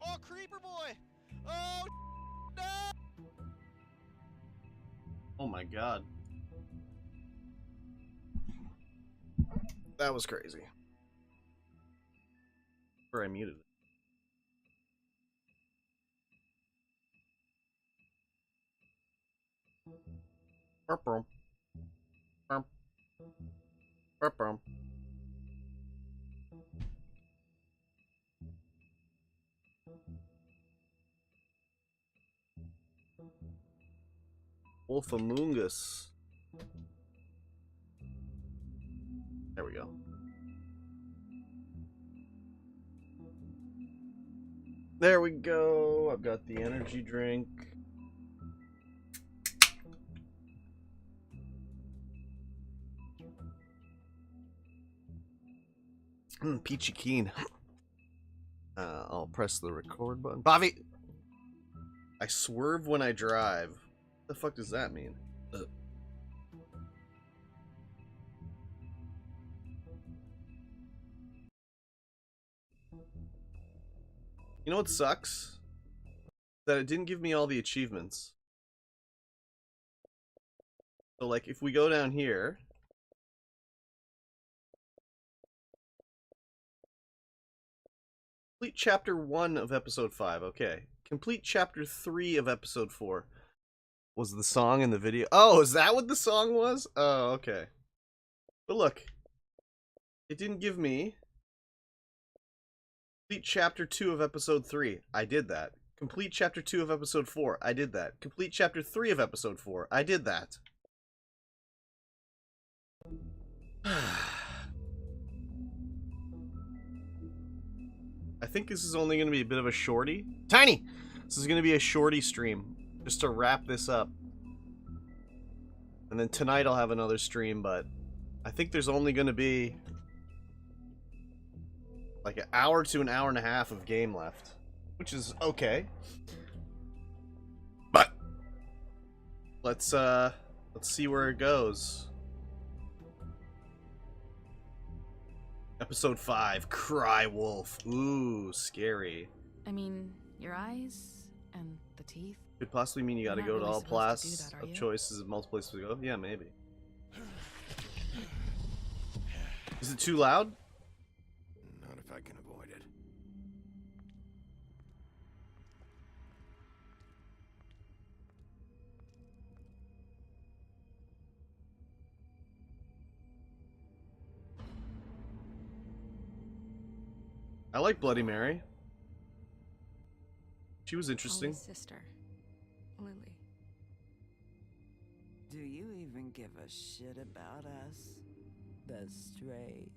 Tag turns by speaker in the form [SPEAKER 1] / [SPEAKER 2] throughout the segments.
[SPEAKER 1] Oh, Creeper Boy! Oh, no! Oh my god. That was crazy. Or I muted it. Burp-brum. Burp. Burp-brum. Wolfamungus. There we go. There we go. I've got the energy drink. Peachy keen. I'll press the record button. Bobby! I swerve when I drive. What the fuck does that mean? You know what sucks? That it didn't give me all the achievements. So, like, if we go down here... Complete Chapter 1 of Episode 5, okay. Complete Chapter 3 of Episode 4. Was the song in the video? Oh, is that what the song was? Oh, okay. But look. It didn't give me... Complete Chapter 2 of Episode 3. I did that. Complete Chapter 2 of Episode 4. I did that. Complete Chapter 3 of Episode 4. I did that. I think this is only going to be a bit of a shorty. Tiny! This is going to be a shorty stream. Just to wrap this up. And then tonight I'll have another stream, but I think there's only going to be like an hour to an hour and a half of game left. Which is okay. But let's see where it goes. Episode 5, Cry Wolf. Ooh, scary.
[SPEAKER 2] I mean, your eyes and the teeth.
[SPEAKER 1] Could possibly mean you gotta go to all class of choices of multiple places to go? Yeah, maybe. Is it too loud?
[SPEAKER 3] Not if I can avoid it.
[SPEAKER 1] I like Bloody Mary. She was interesting.
[SPEAKER 2] Sister, Lily.
[SPEAKER 4] Do you even give a shit about us? The strays.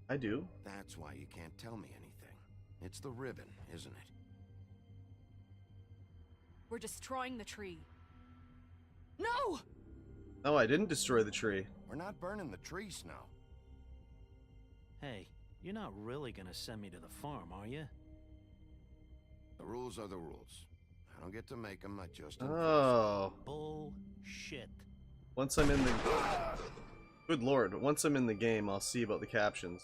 [SPEAKER 1] I do.
[SPEAKER 3] That's why you can't tell me anything. It's the ribbon, isn't it?
[SPEAKER 2] We're destroying the tree. No!
[SPEAKER 1] No, I didn't destroy the tree.
[SPEAKER 3] We're not burning the tree, Snow.
[SPEAKER 5] Hey, you're not really gonna send me to the farm, are you?
[SPEAKER 3] The rules are the rules. I don't get to make them, I just...
[SPEAKER 1] Oh.
[SPEAKER 5] Bullshit.
[SPEAKER 1] Once I'm in the... Good lord. Once I'm in the game, I'll see about the captions.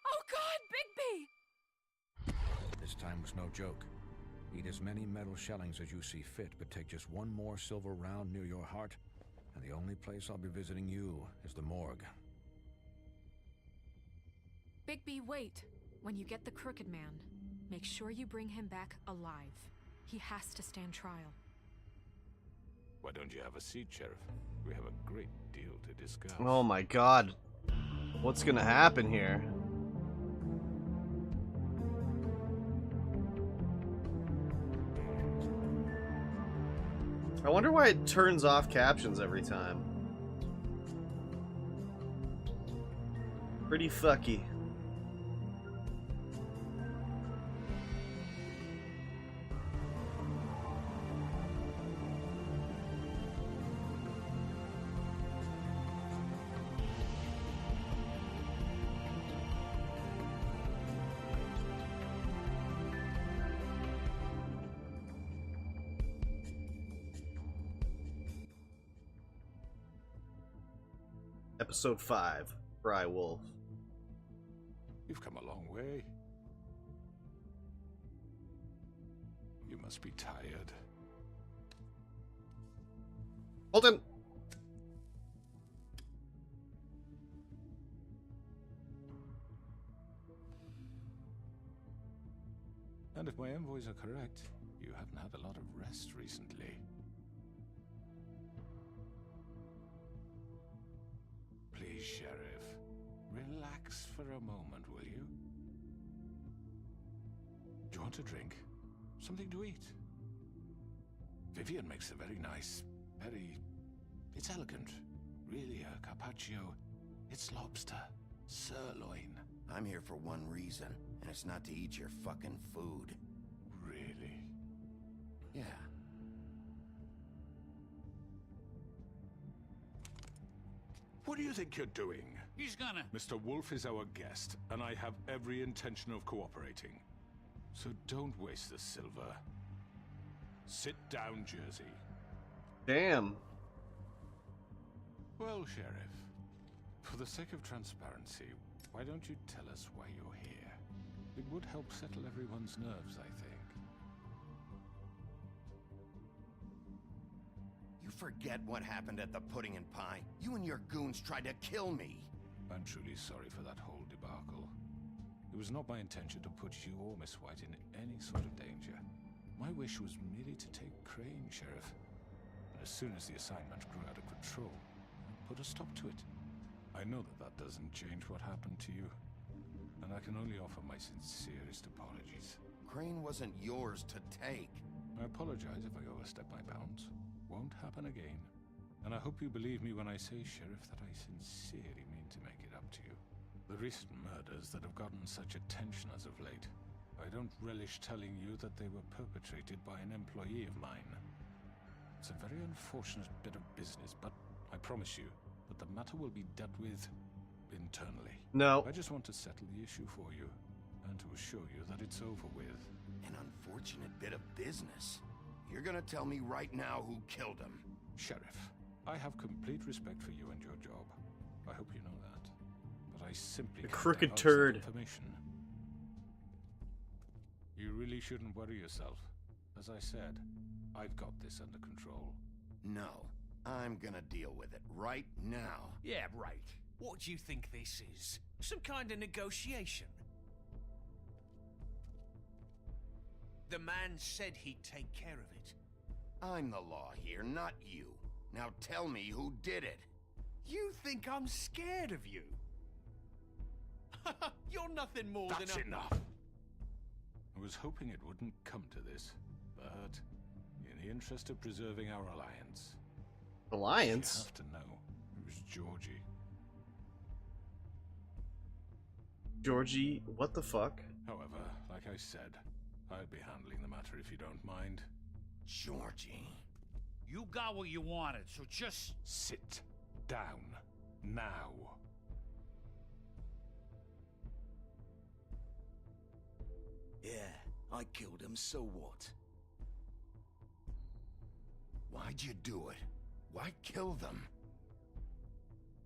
[SPEAKER 2] Oh God, Bigby!
[SPEAKER 6] This time was no joke. Eat as many metal shellings as you see fit, but take just one more silver round near your heart, and the only place I'll be visiting you is the morgue.
[SPEAKER 2] Bigby, wait. When you get the Crooked Man, make sure you bring him back alive. He has to stand trial.
[SPEAKER 7] Why don't you have a seat, Sheriff? We have a great deal to discuss.
[SPEAKER 1] Oh my god. What's gonna happen here? I wonder why it turns off captions every time. Pretty fucky. Episode 5, Cry Wolf.
[SPEAKER 7] You've come a long way. You must be tired.
[SPEAKER 1] Holden!
[SPEAKER 7] And if my envoys are correct, you haven't had a lot of rest recently. Please, Sheriff, relax for a moment, will you? Do you want a drink? Something to eat? Vivian makes a very nice, it's elegant. Really, a carpaccio. It's lobster. Sirloin.
[SPEAKER 3] I'm here for one reason, and it's not to eat your fucking food.
[SPEAKER 7] Really?
[SPEAKER 3] Yeah.
[SPEAKER 7] What do you think you're doing?
[SPEAKER 8] He's gonna...
[SPEAKER 7] Mr. Wolf is our guest, and I have every intention of cooperating. So don't waste the silver. Sit down, Jersey.
[SPEAKER 1] Damn.
[SPEAKER 7] Well, Sheriff, for the sake of transparency, why don't you tell us why you're here? It would help settle everyone's nerves, I think.
[SPEAKER 3] You forget what happened at the Pudding and Pie? You and your goons tried to kill me.
[SPEAKER 7] I'm truly sorry for that whole debacle. It was not my intention to put you or Miss White in any sort of danger. My wish was merely to take Crane, Sheriff. And as soon as the assignment grew out of control, I put a stop to it. I know that that doesn't change what happened to you, and I can only offer my sincerest apologies.
[SPEAKER 3] Crane wasn't yours to take.
[SPEAKER 7] I apologize if I overstep my bounds. Won't happen again. And I hope you believe me when I say, Sheriff, that I sincerely mean to make it up to you. The recent murders that have gotten such attention as of late, I don't relish telling you that they were perpetrated by an employee of mine. It's a very unfortunate bit of business, but I promise you that the matter will be dealt with internally.
[SPEAKER 1] No.
[SPEAKER 7] I just want to settle the issue for you, and to assure you that it's over with.
[SPEAKER 3] An unfortunate bit of business. You're gonna tell me right now who killed him.
[SPEAKER 7] Sheriff, I have complete respect for you and your job. I hope you know that. But I simply
[SPEAKER 1] The
[SPEAKER 7] can't
[SPEAKER 1] crooked
[SPEAKER 7] divulge
[SPEAKER 1] turd.
[SPEAKER 7] that information. You really shouldn't worry yourself. As I said, I've got this under control.
[SPEAKER 3] No, I'm gonna deal with it right now.
[SPEAKER 8] Yeah, right. What do you think this is? Some kind of negotiation? The man said he'd take care of it.
[SPEAKER 3] I'm the law here, not you. Now tell me who did it.
[SPEAKER 8] You think I'm scared of you? You're nothing more
[SPEAKER 7] That's
[SPEAKER 8] than a...
[SPEAKER 7] enough! I was hoping it wouldn't come to this, but in the interest of preserving our alliance,
[SPEAKER 1] Alliance?
[SPEAKER 7] you have to know it was Georgie.
[SPEAKER 1] Georgie, what the fuck?
[SPEAKER 7] However, like I said, I'll be handling the matter if you don't mind.
[SPEAKER 3] Georgie.
[SPEAKER 8] You got what you wanted, so just...
[SPEAKER 7] Sit down now.
[SPEAKER 9] Yeah, I killed him, so what?
[SPEAKER 3] Why'd you do it? Why kill them?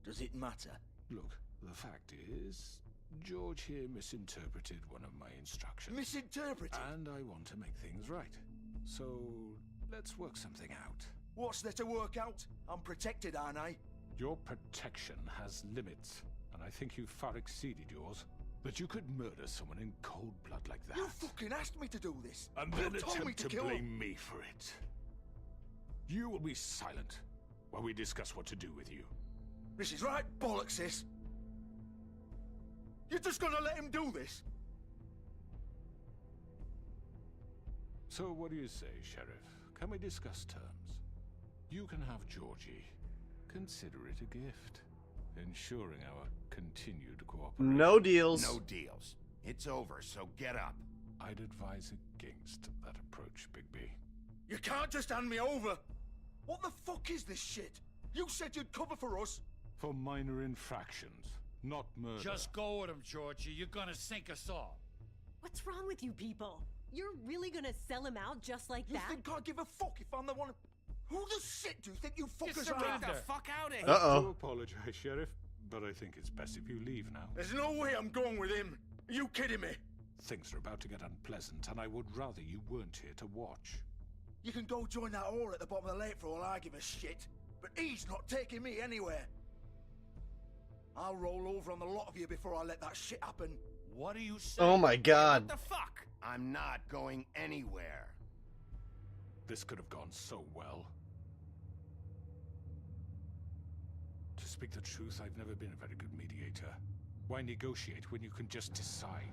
[SPEAKER 9] Does it matter?
[SPEAKER 7] Look, the fact is, George here misinterpreted one of my instructions.
[SPEAKER 9] Misinterpreted?
[SPEAKER 7] And I want to make things right. So, let's work something out.
[SPEAKER 9] What's there to work out? I'm protected, aren't I?
[SPEAKER 7] Your protection has limits, and I think you've far exceeded yours. That you could murder someone in cold blood like that.
[SPEAKER 9] You fucking asked me to do this!
[SPEAKER 7] And
[SPEAKER 9] You
[SPEAKER 7] then
[SPEAKER 9] told me
[SPEAKER 7] attempt to
[SPEAKER 9] kill him.
[SPEAKER 7] blame me for it. You will be silent while we discuss what to do with you.
[SPEAKER 9] This is right bollocks, sis! You're just gonna let him do this?
[SPEAKER 7] So what do you say, Sheriff? Can we discuss terms? You can have Georgie. Consider it a gift, ensuring our continued cooperation.
[SPEAKER 1] No deals.
[SPEAKER 3] No deals. It's over, so get up.
[SPEAKER 7] I'd advise against that approach, Bigby.
[SPEAKER 9] You can't just hand me over! What the fuck is this shit? You said you'd cover for us!
[SPEAKER 7] For minor infractions, not murder.
[SPEAKER 8] Just go with him, Georgie. You're gonna sink us all.
[SPEAKER 10] What's wrong with you people? You're really gonna sell him out just like
[SPEAKER 9] You
[SPEAKER 10] that?
[SPEAKER 9] think I give a fuck if I'm the one... Who the shit do you think you fuckers
[SPEAKER 8] Get
[SPEAKER 9] are?
[SPEAKER 8] the fuck out of here!
[SPEAKER 1] Uh-oh.
[SPEAKER 7] I do apologize, Sheriff. but I think it's best if you leave now.
[SPEAKER 9] There's no way I'm going with him. Are you kidding me?
[SPEAKER 7] Things are about to get unpleasant, and I would rather you weren't here to watch.
[SPEAKER 9] You can go join that whore at the bottom of the lake for all I give a shit. But he's not taking me anywhere. I'll roll over on the lot of you before I let that shit happen.
[SPEAKER 3] What are you saying?
[SPEAKER 1] Oh my god.
[SPEAKER 8] What the fuck?
[SPEAKER 3] I'm not going anywhere.
[SPEAKER 7] This could have gone so well. To speak the truth, I've never been a very good mediator. Why negotiate when you can just decide?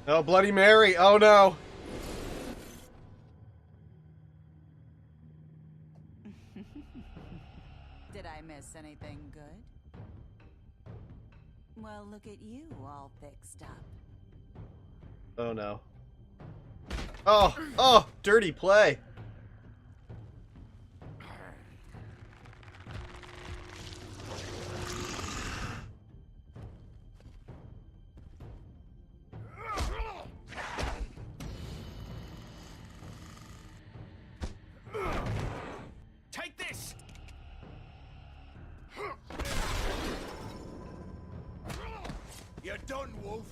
[SPEAKER 1] Oh, Bloody Mary. Oh no.
[SPEAKER 4] Did I miss anything good? Well, look at you all fixed up.
[SPEAKER 1] Oh no. Oh, dirty play.
[SPEAKER 8] Take this!
[SPEAKER 9] You're done, Wolf.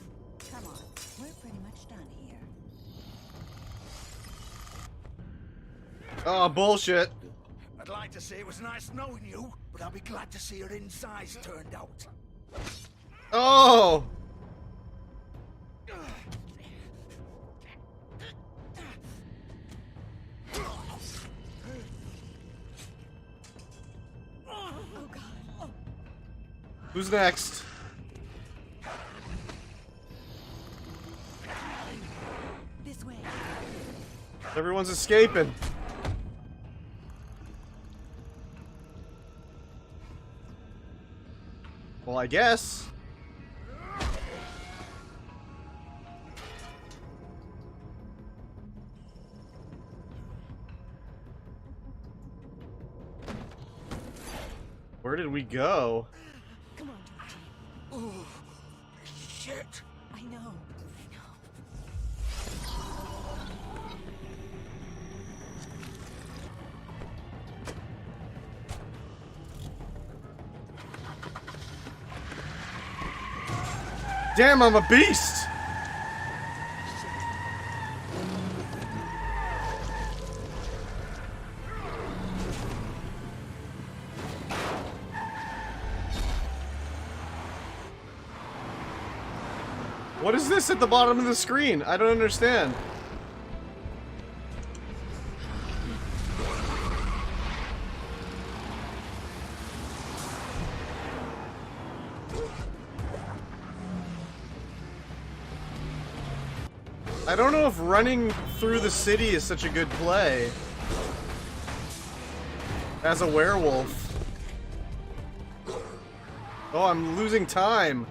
[SPEAKER 4] Come on, we're pretty much done here.
[SPEAKER 1] Oh, bullshit.
[SPEAKER 9] I'd like to say it was nice knowing you, but I'll be glad to see your insides turned out.
[SPEAKER 1] Oh! Who's next?
[SPEAKER 4] This way.
[SPEAKER 1] Everyone's escaping. Well, I guess. Where did we go?
[SPEAKER 10] Come on, Georgie.
[SPEAKER 9] Oh, shit.
[SPEAKER 10] I know.
[SPEAKER 1] Damn, I'm a beast! What is this at the bottom of the screen? I don't understand. I don't know if running through the city is such a good play. As a werewolf. Oh, I'm losing time.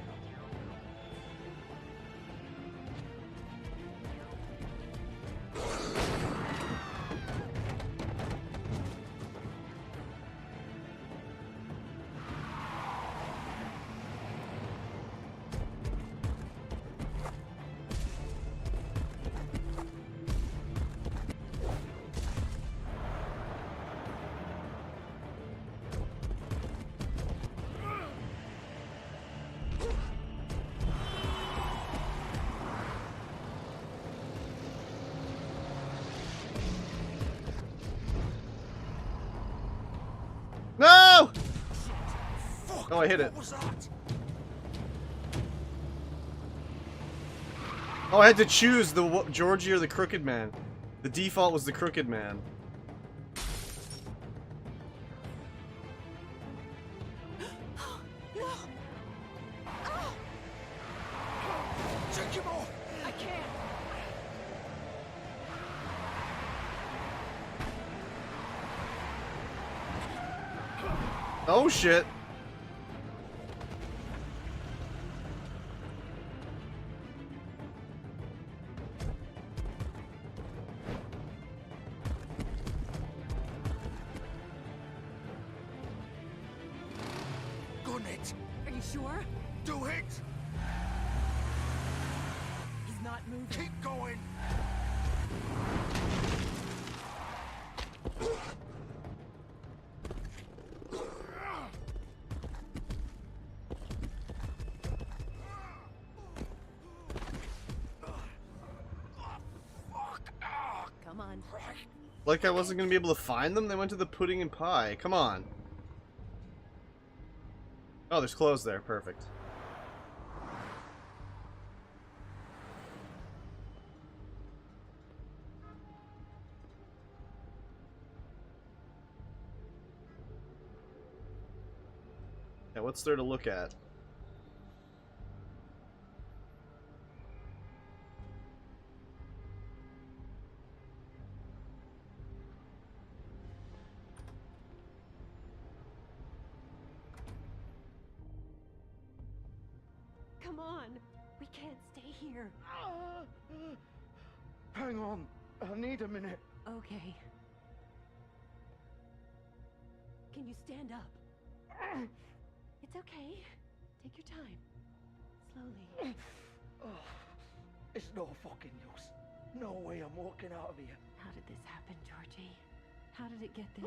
[SPEAKER 1] No!
[SPEAKER 9] Fuck,
[SPEAKER 1] Oh, I hit it.
[SPEAKER 9] What was that?
[SPEAKER 1] Oh, I had to choose the Georgie or the Crooked Man. The default was the Crooked Man.
[SPEAKER 10] No!
[SPEAKER 9] Take him off.
[SPEAKER 10] I can't!
[SPEAKER 1] Oh shit.
[SPEAKER 9] Gun it.
[SPEAKER 10] Are you sure?
[SPEAKER 9] Do it.
[SPEAKER 10] He's not moving.
[SPEAKER 9] Keep going.
[SPEAKER 1] Like I wasn't gonna be able to find them? They went to the pudding and pie. Come on. Oh, there's clothes there. Perfect. Yeah, what's there to look at?
[SPEAKER 10] Come on. We can't stay here.
[SPEAKER 9] Hang on. I need a minute.
[SPEAKER 10] Okay. Can you stand up? It's okay. Take your time. Slowly.
[SPEAKER 9] It's no fucking use. No way I'm walking out of here.
[SPEAKER 10] How did this happen, Georgie? How did it get this?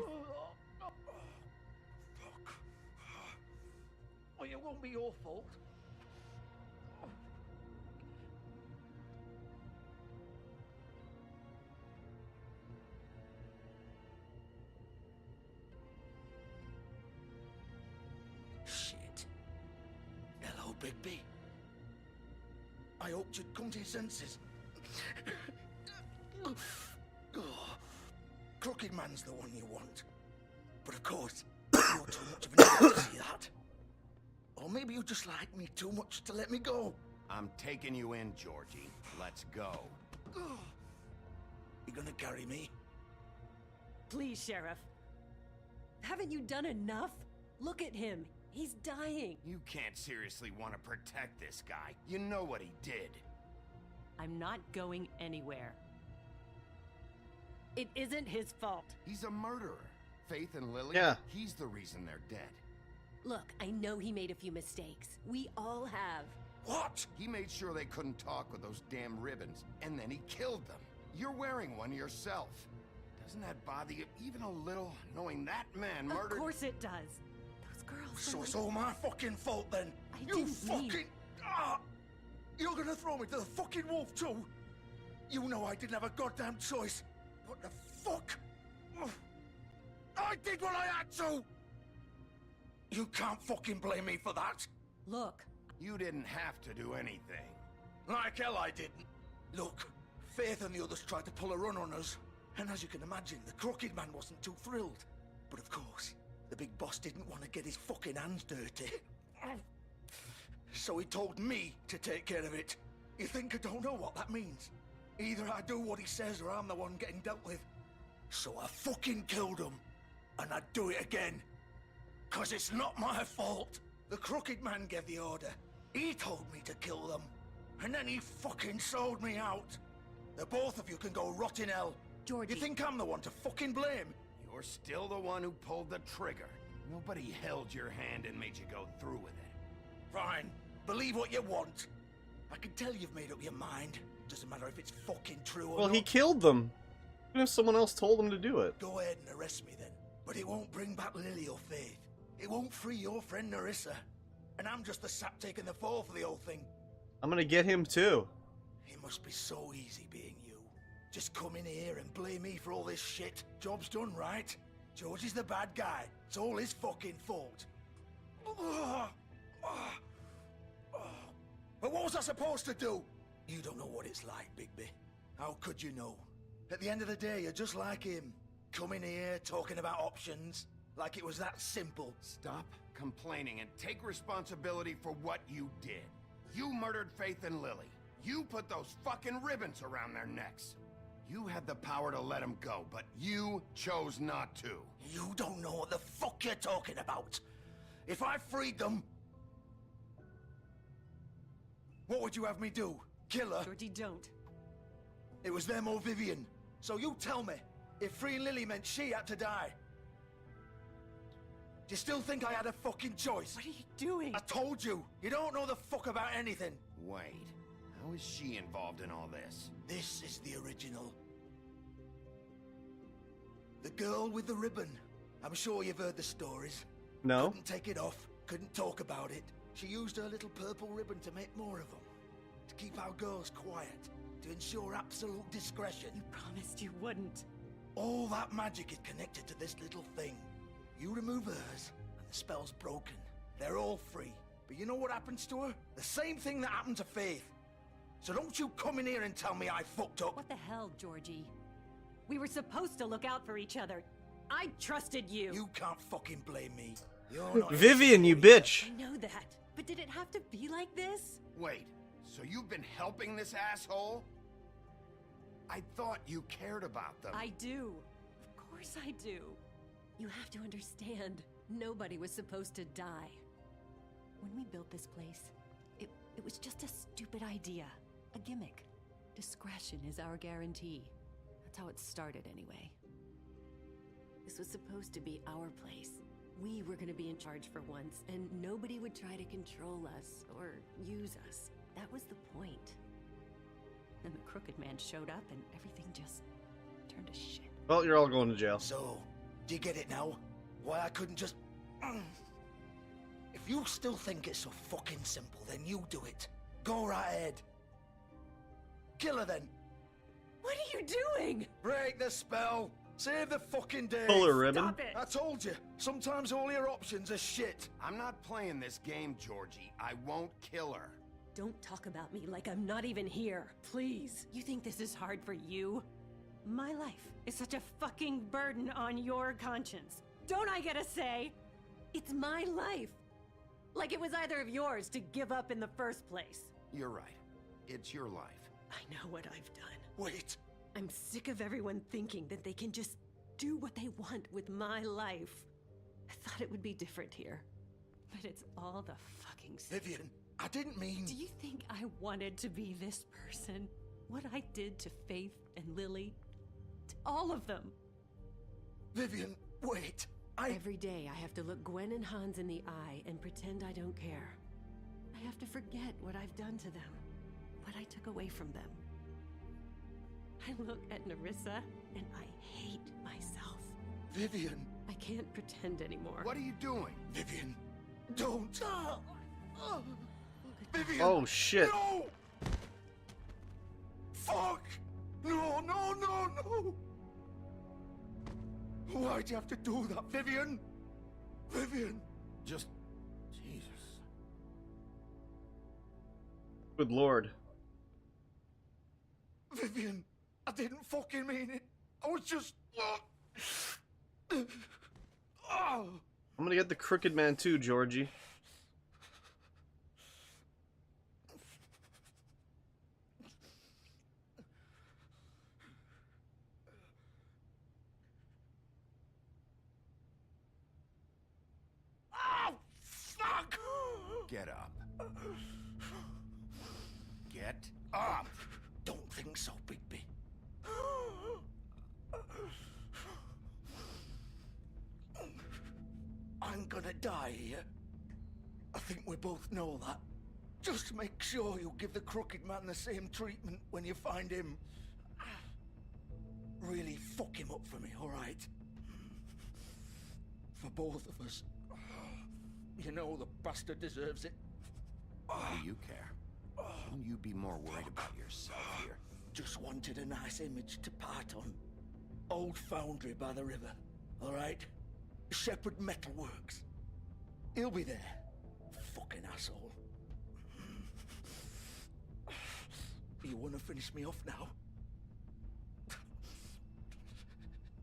[SPEAKER 9] Fuck. Well, it won't be your fault. Shit. Hello, Bigby. I hoped you'd come to your senses. Crooked Man's the one you want. But of course, you're too much of an idiot to see that. Or maybe you just like me too much to let me go.
[SPEAKER 3] I'm taking you in, Georgie. Let's go.
[SPEAKER 9] You gonna carry me?
[SPEAKER 10] Please, Sheriff. Haven't you done enough? Look at him. He's dying.
[SPEAKER 3] You can't seriously want to protect this guy. You know what he did.
[SPEAKER 10] I'm not going anywhere. It isn't his fault.
[SPEAKER 3] He's a murderer. Faith and Lily,
[SPEAKER 1] Yeah.
[SPEAKER 3] He's the reason they're dead.
[SPEAKER 10] Look, I know he made a few mistakes. We all have.
[SPEAKER 9] What?
[SPEAKER 3] He made sure they couldn't talk with those damn ribbons, and then he killed them. You're wearing one yourself. Doesn't that bother you even a little, knowing that man murdered...
[SPEAKER 10] Of course it does. Those girls...
[SPEAKER 9] So it's all my fucking fault then?
[SPEAKER 10] I
[SPEAKER 9] You
[SPEAKER 10] didn't
[SPEAKER 9] fucking...
[SPEAKER 10] mean-
[SPEAKER 9] You're gonna throw me to the fucking wolf too? You know I didn't have a goddamn choice. What the fuck? I did what I had to! You can't fucking blame me for that.
[SPEAKER 10] Look,
[SPEAKER 3] You didn't have to do anything.
[SPEAKER 9] Like hell I didn't. Look, Faith and the others tried to pull a run on us. And as you can imagine, the Crooked Man wasn't too thrilled. But of course, the big boss didn't want to get his fucking hands dirty. So he told me to take care of it. You think I don't know what that means? Either I do what he says or I'm the one getting dealt with. So I fucking killed him. And I'd do it again. 'Cause it's not my fault. The Crooked Man gave the order. He told me to kill them. And then he fucking sold me out. The both of you can go rot in hell.
[SPEAKER 10] Georgie...
[SPEAKER 9] You think I'm the one to fucking blame?
[SPEAKER 3] You're still the one who pulled the trigger. Nobody held your hand and made you go through with it.
[SPEAKER 9] Fine. Believe what you want. I can tell you've made up your mind. Doesn't matter if it's fucking true or
[SPEAKER 1] Well,
[SPEAKER 9] not.
[SPEAKER 1] he killed them. Even if someone else told him to do it.
[SPEAKER 9] Go ahead and arrest me then. But it won't bring back Lily or Faith. It won't free your friend Nerissa. And I'm just the sap taking the fall for the whole thing.
[SPEAKER 1] I'm gonna get him too.
[SPEAKER 9] It must be so easy being you. Just come in here and blame me for all this shit. Job's done, right? George is the bad guy. It's all his fucking fault. But what was I supposed to do? You don't know what it's like, Bigby. How could you know? At the end of the day, you're just like him. Coming here, talking about options. Like it was that simple.
[SPEAKER 3] Stop complaining and take responsibility for what you did. You murdered Faith and Lily. You put those fucking ribbons around their necks. You had the power to let them go, but you chose not to.
[SPEAKER 9] You don't know what the fuck you're talking about. If I freed them... What would you have me do? Kill her?
[SPEAKER 10] Georgie, don't.
[SPEAKER 9] It was them or Vivian. So you tell me, if freeing Lily meant she had to die. Do you still think I had a fucking choice?
[SPEAKER 10] What are you doing?
[SPEAKER 9] I told you, you don't know the fuck about anything.
[SPEAKER 3] Wait, how is she involved in all this?
[SPEAKER 9] This is the original. The girl with the ribbon. I'm sure you've heard the stories.
[SPEAKER 1] No.
[SPEAKER 9] Couldn't take it off, couldn't talk about it. She used her little purple ribbon to make more of them. To keep our girls quiet. To ensure absolute discretion.
[SPEAKER 10] You promised you wouldn't.
[SPEAKER 9] All that magic is connected to this little thing. You remove hers, and the spell's broken. They're all free. But you know what happens to her? The same thing that happened to Faith. So don't you come in here and tell me I fucked up.
[SPEAKER 10] What the hell, Georgie? We were supposed to look out for each other. I trusted you.
[SPEAKER 9] You can't fucking blame me. You're not
[SPEAKER 1] Vivian, you bitch.
[SPEAKER 10] I know that. But did it have to be like this?
[SPEAKER 3] Wait, so you've been helping this asshole? I thought you cared about them.
[SPEAKER 10] I do. Of course I do. You have to understand, nobody was supposed to die. When we built this place, it was just a stupid idea. A gimmick. Discretion is our guarantee. That's how it started anyway. This was supposed to be our place. We were gonna be in charge for once, and nobody would try to control us or use us. That was the point. Then the Crooked Man showed up and everything just turned to shit.
[SPEAKER 1] Well, you're all going to jail.
[SPEAKER 9] So, do you get it now? Why I couldn't just... If you still think it's so fucking simple, then you do it. Go right ahead. Kill her then.
[SPEAKER 10] What are you doing?
[SPEAKER 9] Break the spell. Save the fucking day.
[SPEAKER 1] Pull her ribbon.
[SPEAKER 10] Stop it!
[SPEAKER 9] I told you, sometimes all your options are shit.
[SPEAKER 3] I'm not playing this game, Georgie. I won't kill her.
[SPEAKER 10] Don't talk about me like I'm not even here, please. You think this is hard for you? My life is such a fucking burden on your conscience. Don't I get a say? It's my life. Like it was either of yours to give up in the first place.
[SPEAKER 3] You're right. It's your life.
[SPEAKER 10] I know what I've done.
[SPEAKER 9] Wait.
[SPEAKER 10] I'm sick of everyone thinking that they can just do what they want with my life. I thought it would be different here. But it's all the fucking same.
[SPEAKER 9] Vivian, I didn't mean...
[SPEAKER 10] Do you think I wanted to be this person? What I did to Faith and Lily? To all of them?
[SPEAKER 9] Vivian, wait.
[SPEAKER 10] Every day I have to look Gwen and Hans in the eye and pretend I don't care. I have to forget what I've done to them. What I took away from them. I look at Nerissa and I hate myself.
[SPEAKER 9] Vivian.
[SPEAKER 10] I can't pretend anymore.
[SPEAKER 3] What are you doing?
[SPEAKER 9] Vivian, don't. Vivian.
[SPEAKER 1] Oh, shit.
[SPEAKER 9] No. Fuck. No, no, no, no. Why'd you have to do that, Vivian? Vivian.
[SPEAKER 3] Just... Jesus.
[SPEAKER 1] Good lord.
[SPEAKER 9] Vivian, I didn't fucking mean it. I was just... Oh.
[SPEAKER 1] I'm gonna get the Crooked Man too, Georgie.
[SPEAKER 9] Oh, fuck!
[SPEAKER 3] Get up. Get up!
[SPEAKER 9] Don't think so, Bigby. I'm gonna die here. I think we both know that. Just make sure you give the Crooked Man the same treatment when you find him. Really fuck him up for me, alright? For both of us. You know the bastard deserves it.
[SPEAKER 3] What do you care? Shouldn't you be more worried about yourself here?
[SPEAKER 9] Just wanted a nice image to part on. Old foundry by the river, alright? Shepherd Metalworks. He'll be there. Fucking asshole. You wanna finish me off now?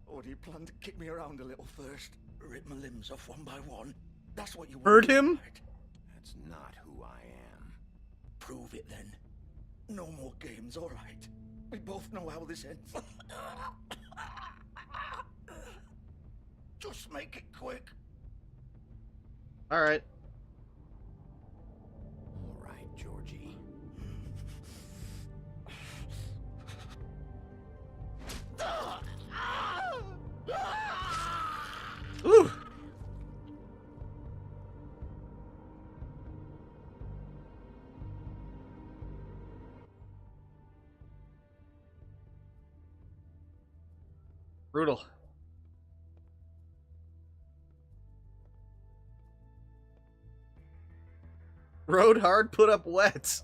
[SPEAKER 9] Or do you plan to kick me around a little first? Rip my limbs off one by one? That's what you
[SPEAKER 1] Hurt
[SPEAKER 9] want,
[SPEAKER 1] him?
[SPEAKER 9] right?
[SPEAKER 3] That's not who I am.
[SPEAKER 9] Prove it then. No more games, alright? We both know how this ends. Just make it quick.
[SPEAKER 1] Alright.
[SPEAKER 3] All right, Georgie.
[SPEAKER 1] Ooh! Brutal. Rode hard, put up wet.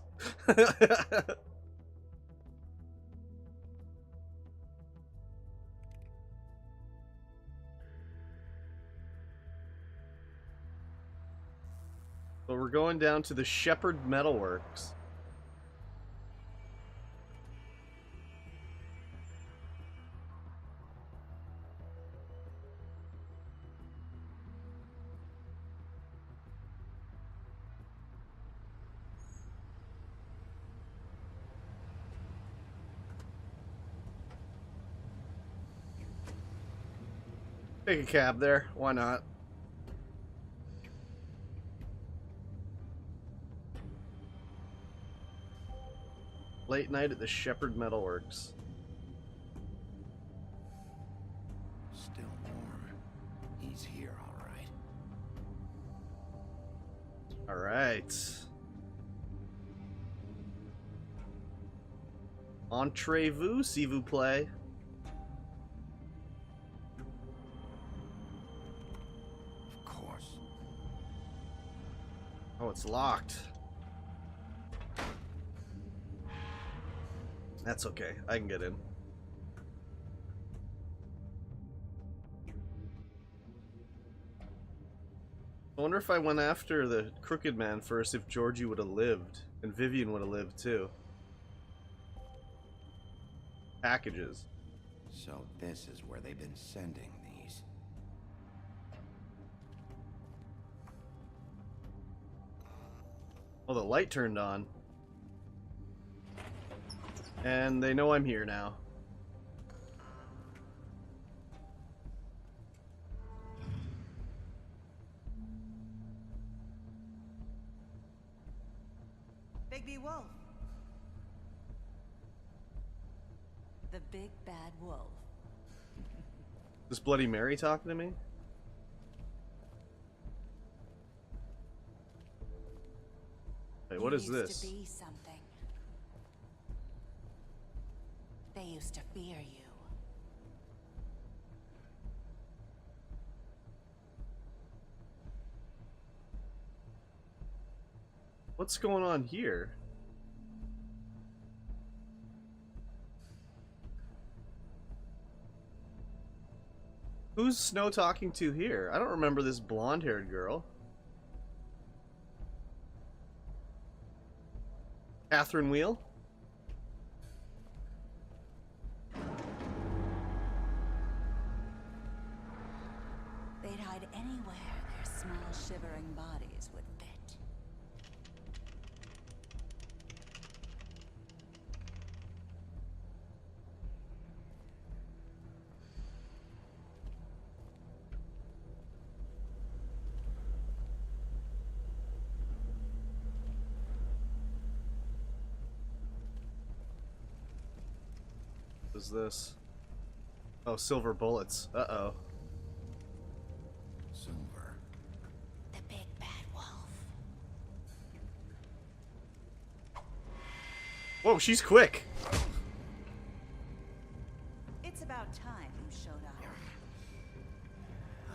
[SPEAKER 1] So we're going down to the Shepherd Metalworks. Take a cab there. Why not? Late night at the Shepherd Metalworks.
[SPEAKER 3] Still warm. He's here, all right.
[SPEAKER 1] All right. Entrez-vous, s'il vous plaît.
[SPEAKER 3] Of course.
[SPEAKER 1] Oh, it's locked. That's okay. I can get in. I wonder if I went after the Crooked Man first, if Georgie would have lived. And Vivian would have lived too. Packages.
[SPEAKER 3] So this is where they've been sending these.
[SPEAKER 1] Oh, the light turned on. And they know I'm here now.
[SPEAKER 4] Bigby Wolf. The big bad wolf.
[SPEAKER 1] This Bloody Mary talking to me? Hey, what is
[SPEAKER 4] You used
[SPEAKER 1] this?
[SPEAKER 4] to be something. They used to fear you.
[SPEAKER 1] What's going on here? Who's Snow talking to here? I don't remember this blonde-haired girl. Catherine Wheel?
[SPEAKER 4] They'd hide anywhere their small, shivering bodies would fit.
[SPEAKER 1] What is this? Oh, silver bullets. Uh-oh.
[SPEAKER 3] Silver.
[SPEAKER 4] The big bad wolf.
[SPEAKER 1] Whoa, she's quick.
[SPEAKER 4] It's about time you showed up.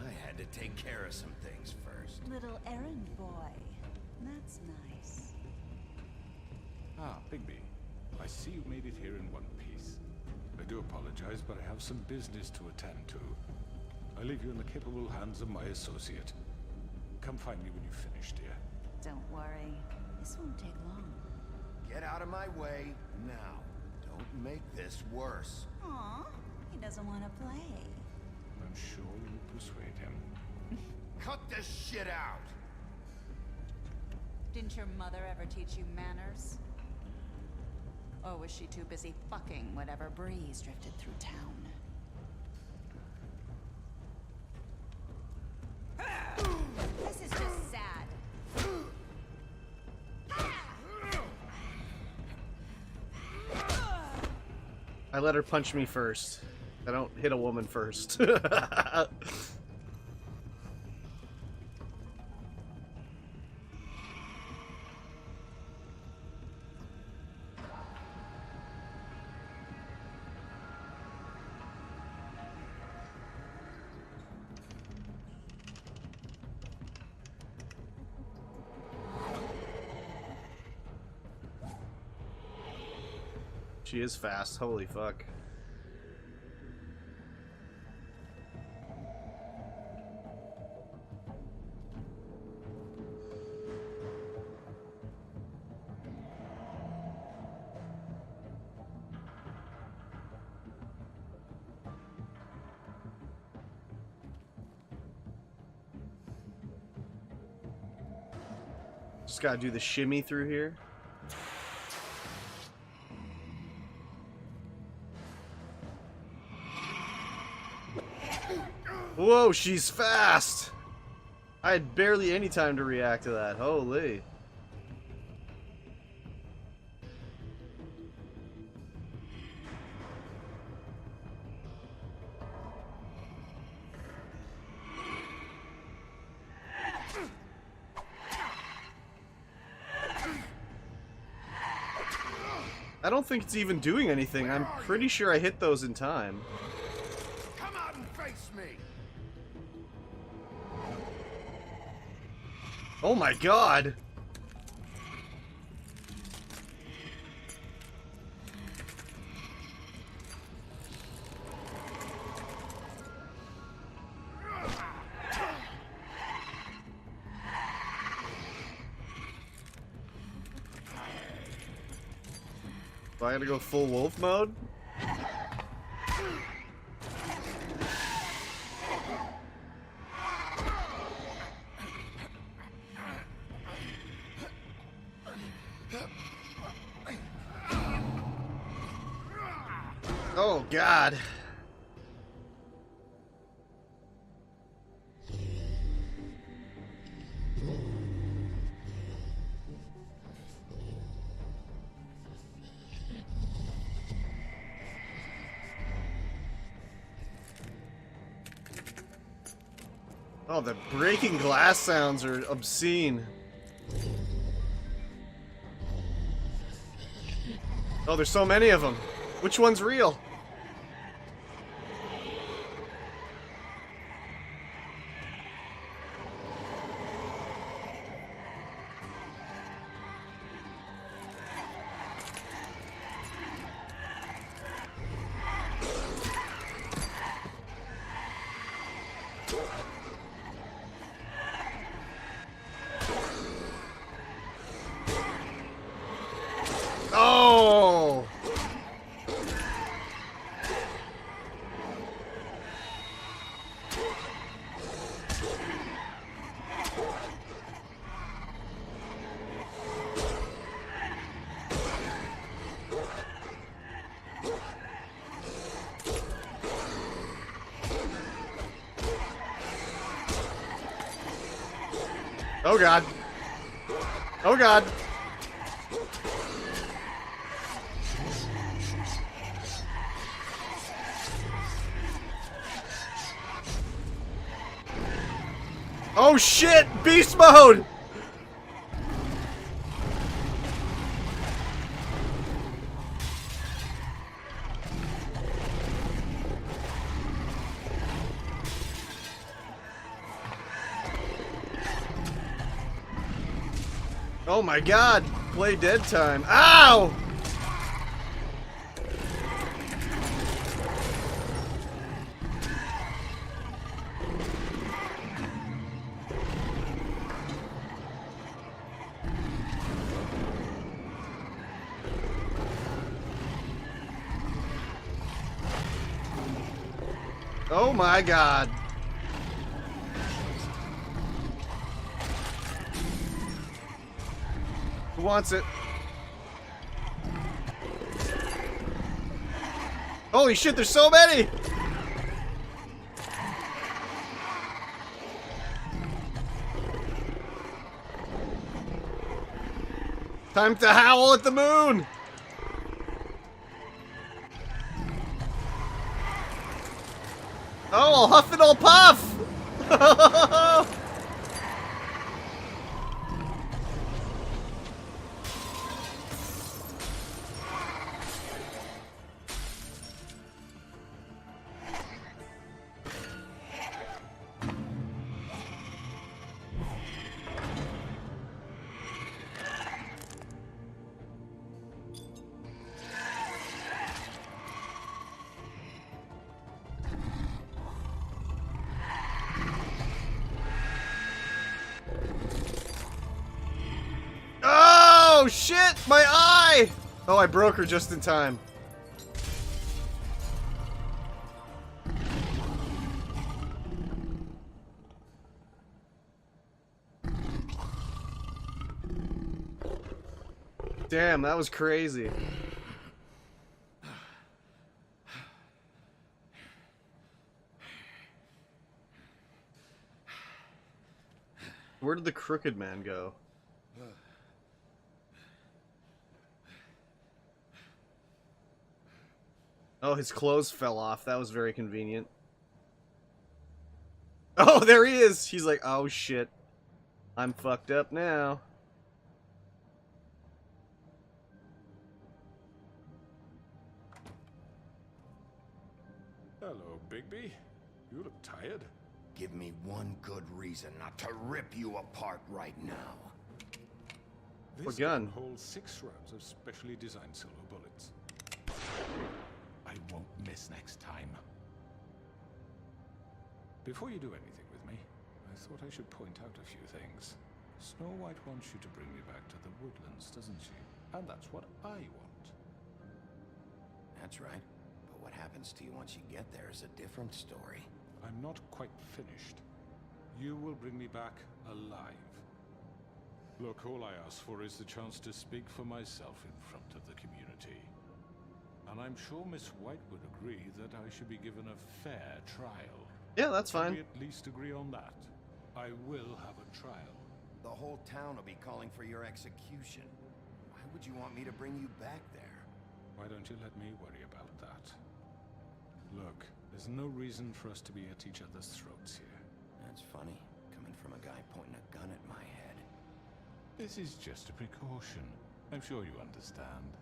[SPEAKER 3] I had to take care of some things first.
[SPEAKER 4] Little errand boy. That's nice.
[SPEAKER 7] Ah, Bigby. I see you made it here in one piece. I do apologize, but I have some business to attend to. I leave you in the capable hands of my associate. Come find me when you finish, dear.
[SPEAKER 4] Don't worry. This won't take long.
[SPEAKER 3] Get out of my way now. Don't make this worse.
[SPEAKER 4] Aw, he doesn't want to play.
[SPEAKER 7] I'm sure you'll persuade him.
[SPEAKER 3] Cut this shit out!
[SPEAKER 4] Didn't your mother ever teach you manners? Or was she too busy fucking whatever breeze drifted through town? This is just sad.
[SPEAKER 1] I let her punch me first. I don't hit a woman first. She is fast. Holy fuck. Just gotta do the shimmy through here. Whoa, she's fast! I had barely any time to react to that. Holy. I don't think it's even doing anything. I'm pretty sure I hit those in time.
[SPEAKER 3] Come out and face me.
[SPEAKER 1] Oh my god! Do I gotta go full wolf mode? Oh god. Oh, the breaking glass sounds are obscene. Oh, there's so many of them. Which one's real? Oh! Oh god. Oh god. Oh shit! Beast mode! Oh my god! Play dead time. Ow! Oh my god. Who wants it? Holy shit, there's so many! Time to howl at the moon! Oh, I'll huff and I'll puff! Oh shit! My eye! Oh, I broke her just in time. Damn, that was crazy. Where did the Crooked Man go? Oh, his clothes fell off. That was very convenient. Oh, there he is! He's like, oh shit. I'm fucked up now.
[SPEAKER 7] Hello, Bigby. You look tired.
[SPEAKER 3] Give me one good reason not to rip you apart right now.
[SPEAKER 7] This
[SPEAKER 1] gun?
[SPEAKER 7] holds 6 rounds of specially designed silver bullets. I won't miss next time. Before you do anything with me, I thought I should point out a few things. Snow White wants you to bring me back to the woodlands, doesn't she? And that's what I want.
[SPEAKER 3] That's right. But what happens to you once you get there is a different story.
[SPEAKER 7] I'm not quite finished. You will bring me back alive. Look, all I ask for is the chance to speak for myself in front of the community. And I'm sure Miss White would agree that I should be given a fair trial.
[SPEAKER 1] Yeah, that's
[SPEAKER 7] Can
[SPEAKER 1] fine.
[SPEAKER 7] we at least agree on that? I will have a trial.
[SPEAKER 3] The whole town will be calling for your execution. Why would you want me to bring you back there?
[SPEAKER 7] Why don't you let me worry about that? Look, there's no reason for us to be at each other's throats here.
[SPEAKER 3] That's funny, coming from a guy pointing a gun at my head.
[SPEAKER 7] This is just a precaution. I'm sure you understand.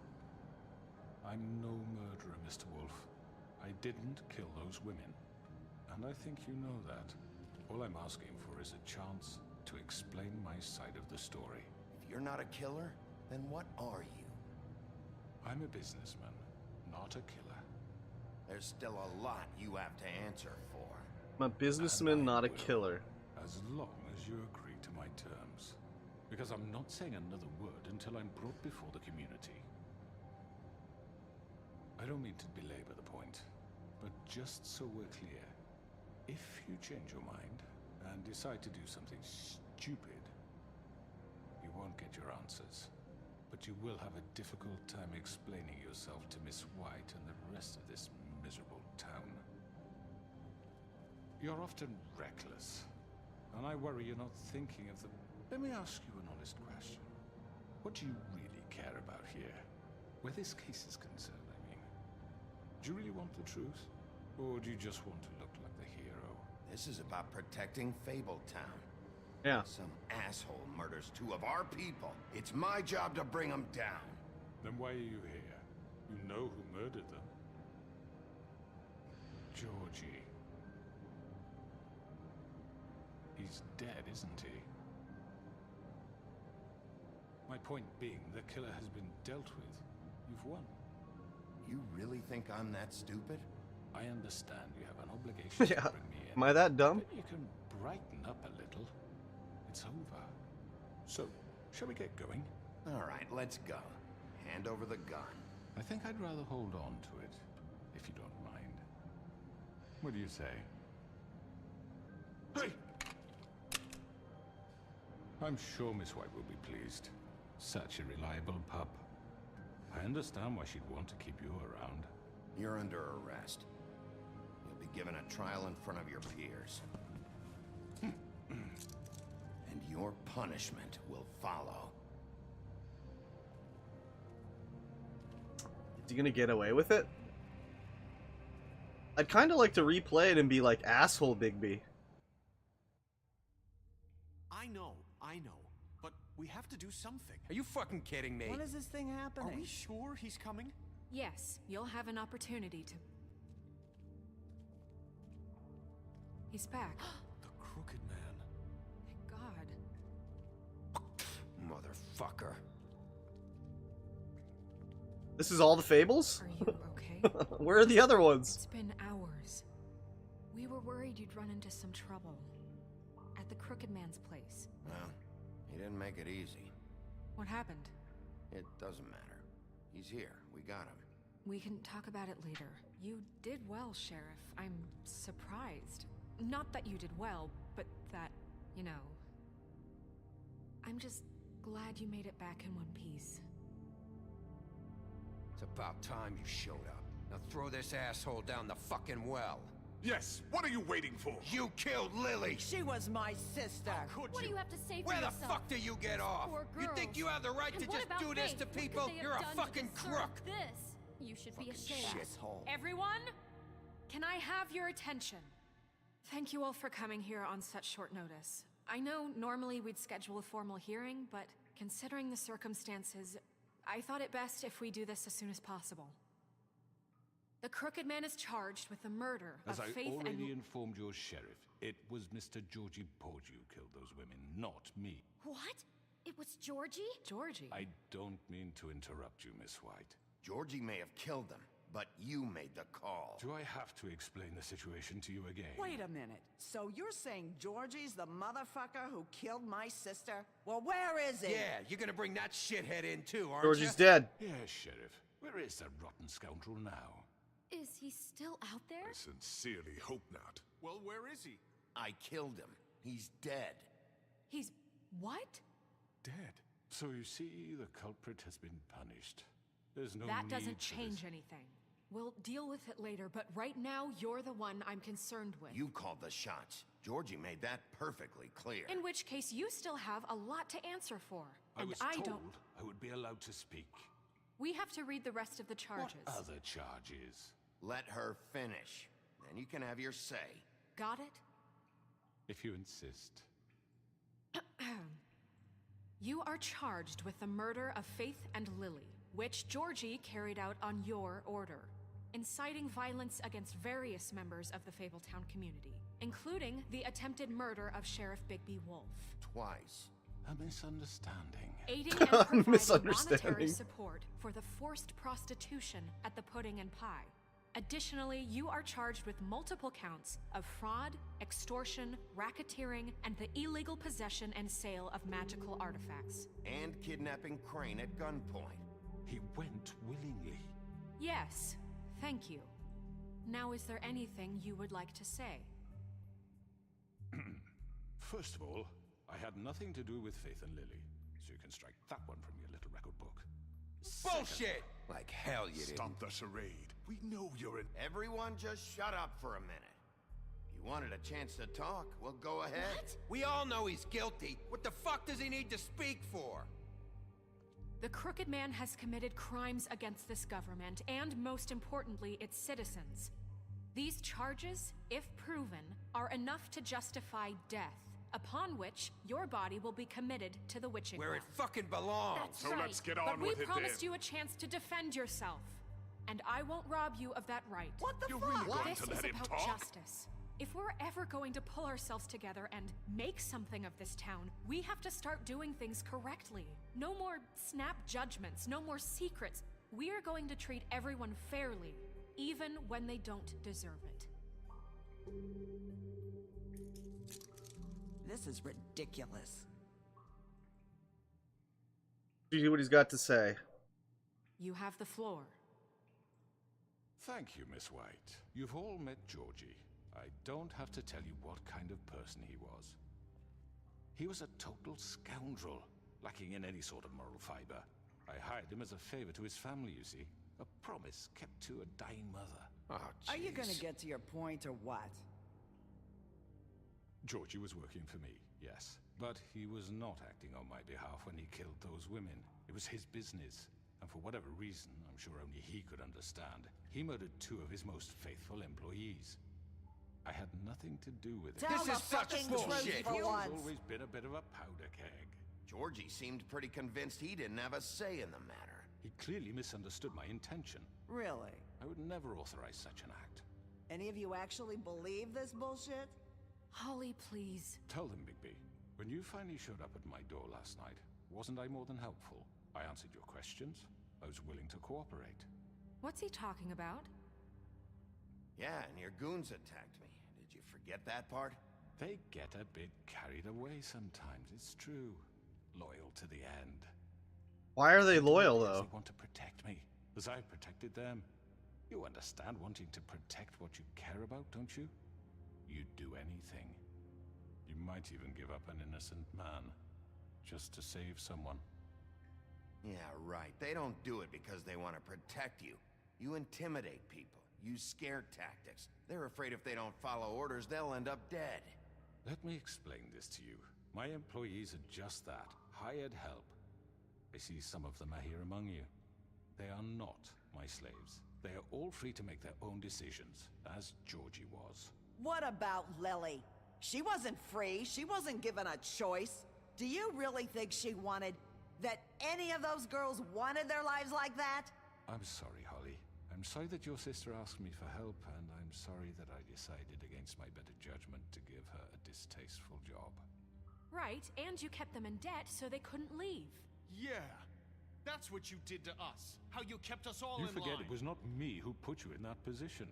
[SPEAKER 7] I'm no murderer, Mr. Wolf. I didn't kill those women. And I think you know that. All I'm asking for is a chance to explain my side of the story.
[SPEAKER 3] If you're not a killer, then what are you?
[SPEAKER 7] I'm a businessman, not a killer.
[SPEAKER 3] There's still a lot you have to answer for.
[SPEAKER 1] I'm a businessman, not a killer.
[SPEAKER 7] As long as you agree to my terms. Because I'm not saying another word until I'm brought before the community. I don't mean to belabor the point, but just so we're clear, if you change your mind and decide to do something stupid, you won't get your answers. But you will have a difficult time explaining yourself to Miss White and the rest of this miserable town. You're often reckless, and I worry you're not thinking of the... Let me ask you an honest question. What do you really care about here? Where this case is concerned, I mean. Do you really want the truth? Or do you just want to look like the hero?
[SPEAKER 3] This is about protecting Fabletown.
[SPEAKER 1] Yeah.
[SPEAKER 3] Some asshole murders 2 of our people. It's my job to bring them down.
[SPEAKER 7] Then why are you here? You know who murdered them. Georgie. He's dead, isn't he? My point being, the killer has been dealt with. You've won.
[SPEAKER 3] You really think I'm that stupid?
[SPEAKER 7] I understand you have an obligation
[SPEAKER 1] Yeah.
[SPEAKER 7] to bring me in.
[SPEAKER 1] Am I that dumb?
[SPEAKER 7] But you can brighten up a little. It's over. So, shall we get going?
[SPEAKER 3] All right, let's go. Hand over the gun.
[SPEAKER 7] I think I'd rather hold on to it, if you don't mind. What do you say? Hey! I'm sure Miss White will be pleased. Such a reliable pup. I understand why she'd want to keep you around.
[SPEAKER 3] You're under arrest. You'll be given a trial in front of your peers. And your punishment will follow.
[SPEAKER 1] Is he gonna get away with it? I'd kind of like to replay it and be like, asshole Bigby.
[SPEAKER 8] I know. But we have to do something.
[SPEAKER 11] Are you fucking kidding me?
[SPEAKER 8] When is this thing happening?
[SPEAKER 11] Are we sure he's coming?
[SPEAKER 2] Yes, you'll have an opportunity to... He's back.
[SPEAKER 11] The Crooked Man.
[SPEAKER 2] Thank God.
[SPEAKER 3] Motherfucker.
[SPEAKER 1] This is all the Fables?
[SPEAKER 2] Are you okay?
[SPEAKER 1] Where are the other ones?
[SPEAKER 2] It's been hours. We were worried you'd run into some trouble. At the Crooked Man's place.
[SPEAKER 3] Well, he didn't make it easy.
[SPEAKER 2] What happened?
[SPEAKER 3] It doesn't matter. He's here. We got him.
[SPEAKER 2] We can talk about it later. You did well, Sheriff. I'm surprised. Not that you did well, but that, you know... I'm just glad you made it back in one piece.
[SPEAKER 11] It's about time you showed up. Now throw this asshole down the fucking well.
[SPEAKER 12] Yes, what are you waiting for?
[SPEAKER 11] You killed Lily!
[SPEAKER 13] She was my sister.
[SPEAKER 8] Could
[SPEAKER 10] What do you have to say for
[SPEAKER 11] Where the
[SPEAKER 10] yourself?
[SPEAKER 11] fuck do you get off?
[SPEAKER 10] Poor
[SPEAKER 11] You think
[SPEAKER 10] girls.
[SPEAKER 11] you have the right
[SPEAKER 10] And
[SPEAKER 11] to
[SPEAKER 10] what
[SPEAKER 11] just
[SPEAKER 10] about
[SPEAKER 11] do this
[SPEAKER 10] Faith?
[SPEAKER 11] to
[SPEAKER 10] What could
[SPEAKER 11] people?
[SPEAKER 10] they have
[SPEAKER 11] You're a
[SPEAKER 10] done to
[SPEAKER 11] fucking
[SPEAKER 10] deserve
[SPEAKER 11] crook!
[SPEAKER 10] This. You should be ashamed.
[SPEAKER 11] Shithole.
[SPEAKER 2] Everyone, can I have your attention? Thank you all for coming here on such short notice. I know normally we'd schedule a formal hearing, but considering the circumstances, I thought it best if we do this as soon as possible. The Crooked Man is charged with the murder
[SPEAKER 7] As
[SPEAKER 2] of
[SPEAKER 7] I
[SPEAKER 2] Faith
[SPEAKER 7] already
[SPEAKER 2] and...
[SPEAKER 7] informed your sheriff, it was Mr. Georgie Porge who killed those women, not me.
[SPEAKER 10] What? It was Georgie?
[SPEAKER 2] Georgie?
[SPEAKER 7] I don't mean to interrupt you, Miss White.
[SPEAKER 3] Georgie may have killed them, but you made the call.
[SPEAKER 7] Do I have to explain the situation to you again?
[SPEAKER 13] Wait a minute. So you're saying Georgie's the motherfucker who killed my sister? Well, where is he?
[SPEAKER 11] Yeah, you're gonna bring that shithead in too, aren't
[SPEAKER 1] Georgie's
[SPEAKER 11] you?
[SPEAKER 1] dead.
[SPEAKER 7] Yes, Sheriff. Where is that rotten scoundrel now?
[SPEAKER 10] Is he still out there?
[SPEAKER 12] I sincerely hope not.
[SPEAKER 11] Well, where is he?
[SPEAKER 3] I killed him. He's dead.
[SPEAKER 2] He's... what?
[SPEAKER 7] Dead. So you see, the culprit has been punished. There's no
[SPEAKER 2] That
[SPEAKER 7] need
[SPEAKER 2] doesn't
[SPEAKER 7] for
[SPEAKER 2] change
[SPEAKER 7] this.
[SPEAKER 2] anything. We'll deal with it later, but right now, you're the one I'm concerned with.
[SPEAKER 3] You called the shots. Georgie made that perfectly clear.
[SPEAKER 2] In which case, you still have a lot to answer for.
[SPEAKER 7] I
[SPEAKER 2] And
[SPEAKER 7] was
[SPEAKER 2] I
[SPEAKER 7] told
[SPEAKER 2] don't...
[SPEAKER 7] I would be allowed to speak.
[SPEAKER 2] We have to read the rest of the charges.
[SPEAKER 7] What other charges?
[SPEAKER 3] Let her finish. Then you can have your say.
[SPEAKER 2] Got it?
[SPEAKER 7] If you insist.
[SPEAKER 2] You are charged with the murder of Faith and Lily, which Georgie carried out on your order, inciting violence against various members of the Fabletown community, including the attempted murder of Sheriff Bigby Wolf.
[SPEAKER 3] Twice.
[SPEAKER 7] A misunderstanding.
[SPEAKER 2] Aiding and providing monetary
[SPEAKER 1] Misunderstanding.
[SPEAKER 2] support for the forced prostitution at the Pudding and Pie. Additionally, you are charged with multiple counts of fraud, extortion, racketeering, and the illegal possession and sale of magical artifacts.
[SPEAKER 3] And kidnapping Crane at gunpoint.
[SPEAKER 7] He went willingly.
[SPEAKER 2] Yes, thank you. Now, is there anything you would like to say?
[SPEAKER 7] First of all, I had nothing to do with Faith and Lily, so you can strike that one from your little record book.
[SPEAKER 11] Bullshit! Like hell you didn't.
[SPEAKER 12] Stop the charade. We know you're in.
[SPEAKER 3] Everyone just shut up for a minute. If you wanted a chance to talk, well, go ahead.
[SPEAKER 11] We all know he's guilty. What the fuck does he need to speak for?
[SPEAKER 2] The Crooked Man has committed crimes against this government and, most importantly, its citizens. These charges, if proven, are enough to justify death, upon which your body will be committed to the witching
[SPEAKER 11] Where
[SPEAKER 2] well.
[SPEAKER 11] it fucking belongs.
[SPEAKER 2] That's
[SPEAKER 12] So
[SPEAKER 2] right.
[SPEAKER 12] let's get on
[SPEAKER 2] but
[SPEAKER 12] with
[SPEAKER 2] we
[SPEAKER 12] it
[SPEAKER 2] promised
[SPEAKER 12] then.
[SPEAKER 2] you a chance to defend yourself, and I won't rob you of that right.
[SPEAKER 13] What the
[SPEAKER 12] You're
[SPEAKER 13] fuck?
[SPEAKER 12] really going
[SPEAKER 2] This
[SPEAKER 12] to
[SPEAKER 2] is
[SPEAKER 12] let him
[SPEAKER 2] about
[SPEAKER 12] talk?
[SPEAKER 2] justice. If we're ever going to pull ourselves together and make something of this town, we have to start doing things correctly. No more snap judgments, no more secrets. We are going to treat everyone fairly, even when they don't deserve it.
[SPEAKER 13] This is ridiculous.
[SPEAKER 1] See what he's got to say.
[SPEAKER 2] You have the floor.
[SPEAKER 7] Thank you, Miss White. You've all met Georgie. I don't have to tell you what kind of person he was. He was a total scoundrel, lacking in any sort of moral fiber. I hired him as a favor to his family, you see. A promise kept to a dying mother.
[SPEAKER 11] Oh,
[SPEAKER 13] Are you
[SPEAKER 11] jeez.
[SPEAKER 13] gonna get to your point or what?
[SPEAKER 7] Georgie was working for me, yes. But he was not acting on my behalf when he killed those women. It was his business. And for whatever reason, I'm sure only he could understand, he murdered 2 of his most faithful employees. I had nothing to do with it.
[SPEAKER 13] Tell
[SPEAKER 11] This
[SPEAKER 13] the
[SPEAKER 11] is such
[SPEAKER 13] fucking
[SPEAKER 11] bullshit.
[SPEAKER 13] truth for
[SPEAKER 7] He's
[SPEAKER 13] once.
[SPEAKER 7] always been a bit of a powder keg.
[SPEAKER 3] Georgie seemed pretty convinced he didn't have a say in the matter.
[SPEAKER 7] He clearly misunderstood my intention.
[SPEAKER 13] Really?
[SPEAKER 7] I would never authorize such an act.
[SPEAKER 13] Any of you actually believe this bullshit?
[SPEAKER 2] Holly, please.
[SPEAKER 7] Tell them, Bigby, when you finally showed up at my door last night, wasn't I more than helpful? I answered your questions. I was willing to cooperate.
[SPEAKER 2] What's he talking about?
[SPEAKER 3] Yeah, and your goons attacked me. Did you forget that part?
[SPEAKER 7] They get a bit carried away sometimes, it's true. Loyal to the end.
[SPEAKER 1] Why are they loyal,
[SPEAKER 7] Because
[SPEAKER 1] though?
[SPEAKER 7] They want to protect me, as I've protected them. You understand wanting to protect what you care about, don't you? You'd do anything. You might even give up an innocent man, just to save someone.
[SPEAKER 3] Yeah, right. They don't do it because they want to protect you. You intimidate people, use scare tactics. They're afraid if they don't follow orders, they'll end up dead.
[SPEAKER 7] Let me explain this to you. My employees are just that, hired help. I see some of them are here among you. They are not my slaves. They are all free to make their own decisions, as Georgie was.
[SPEAKER 13] What about Lily? She wasn't free. She wasn't given a choice. Do you really think she wanted... that any of those girls wanted their lives like that?
[SPEAKER 7] I'm sorry, Holly. I'm sorry that your sister asked me for help, and I'm sorry that I decided against my better judgment to give her a distasteful job.
[SPEAKER 2] Right, and you kept them in debt so they couldn't leave.
[SPEAKER 8] Yeah, that's what you did to us. How you kept us all
[SPEAKER 7] You
[SPEAKER 8] in
[SPEAKER 7] forget
[SPEAKER 8] line.
[SPEAKER 7] it was not me who put you in that position.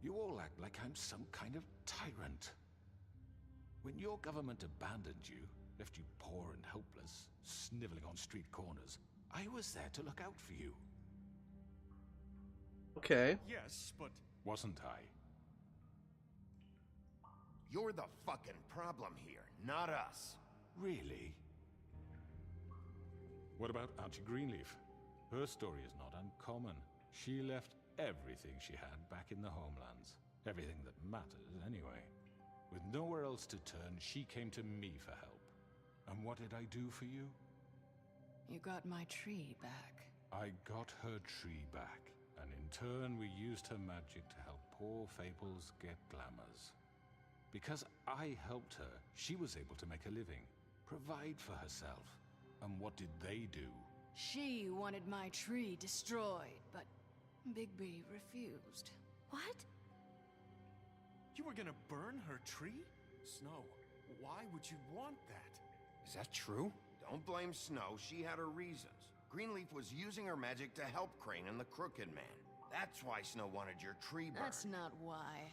[SPEAKER 7] You all act like I'm some kind of tyrant. When your government abandoned you, left you poor and helpless, sniveling on street corners, I was there to look out for you.
[SPEAKER 1] Okay.
[SPEAKER 8] Yes, but...
[SPEAKER 7] Wasn't I?
[SPEAKER 3] You're the fucking problem here, not us.
[SPEAKER 7] Really? What about Auntie Greenleaf? Her story is not uncommon. She left everything she had back in the homelands. Everything that matters, anyway. With nowhere else to turn, she came to me for help. And what did I do for you?
[SPEAKER 14] You got my tree back.
[SPEAKER 7] I got her tree back, and in turn we used her magic to help poor Fables get glamours. Because I helped her, she was able to make a living, provide for herself. And what did they do?
[SPEAKER 14] She wanted my tree destroyed, but Bigby refused.
[SPEAKER 2] What?
[SPEAKER 8] You were gonna burn her tree? Snow, why would you want that?
[SPEAKER 3] Is that true? Don't blame Snow, she had her reasons. Greenleaf was using her magic to help Crane and the Crooked Man. That's why Snow wanted your tree burned.
[SPEAKER 14] That's not why.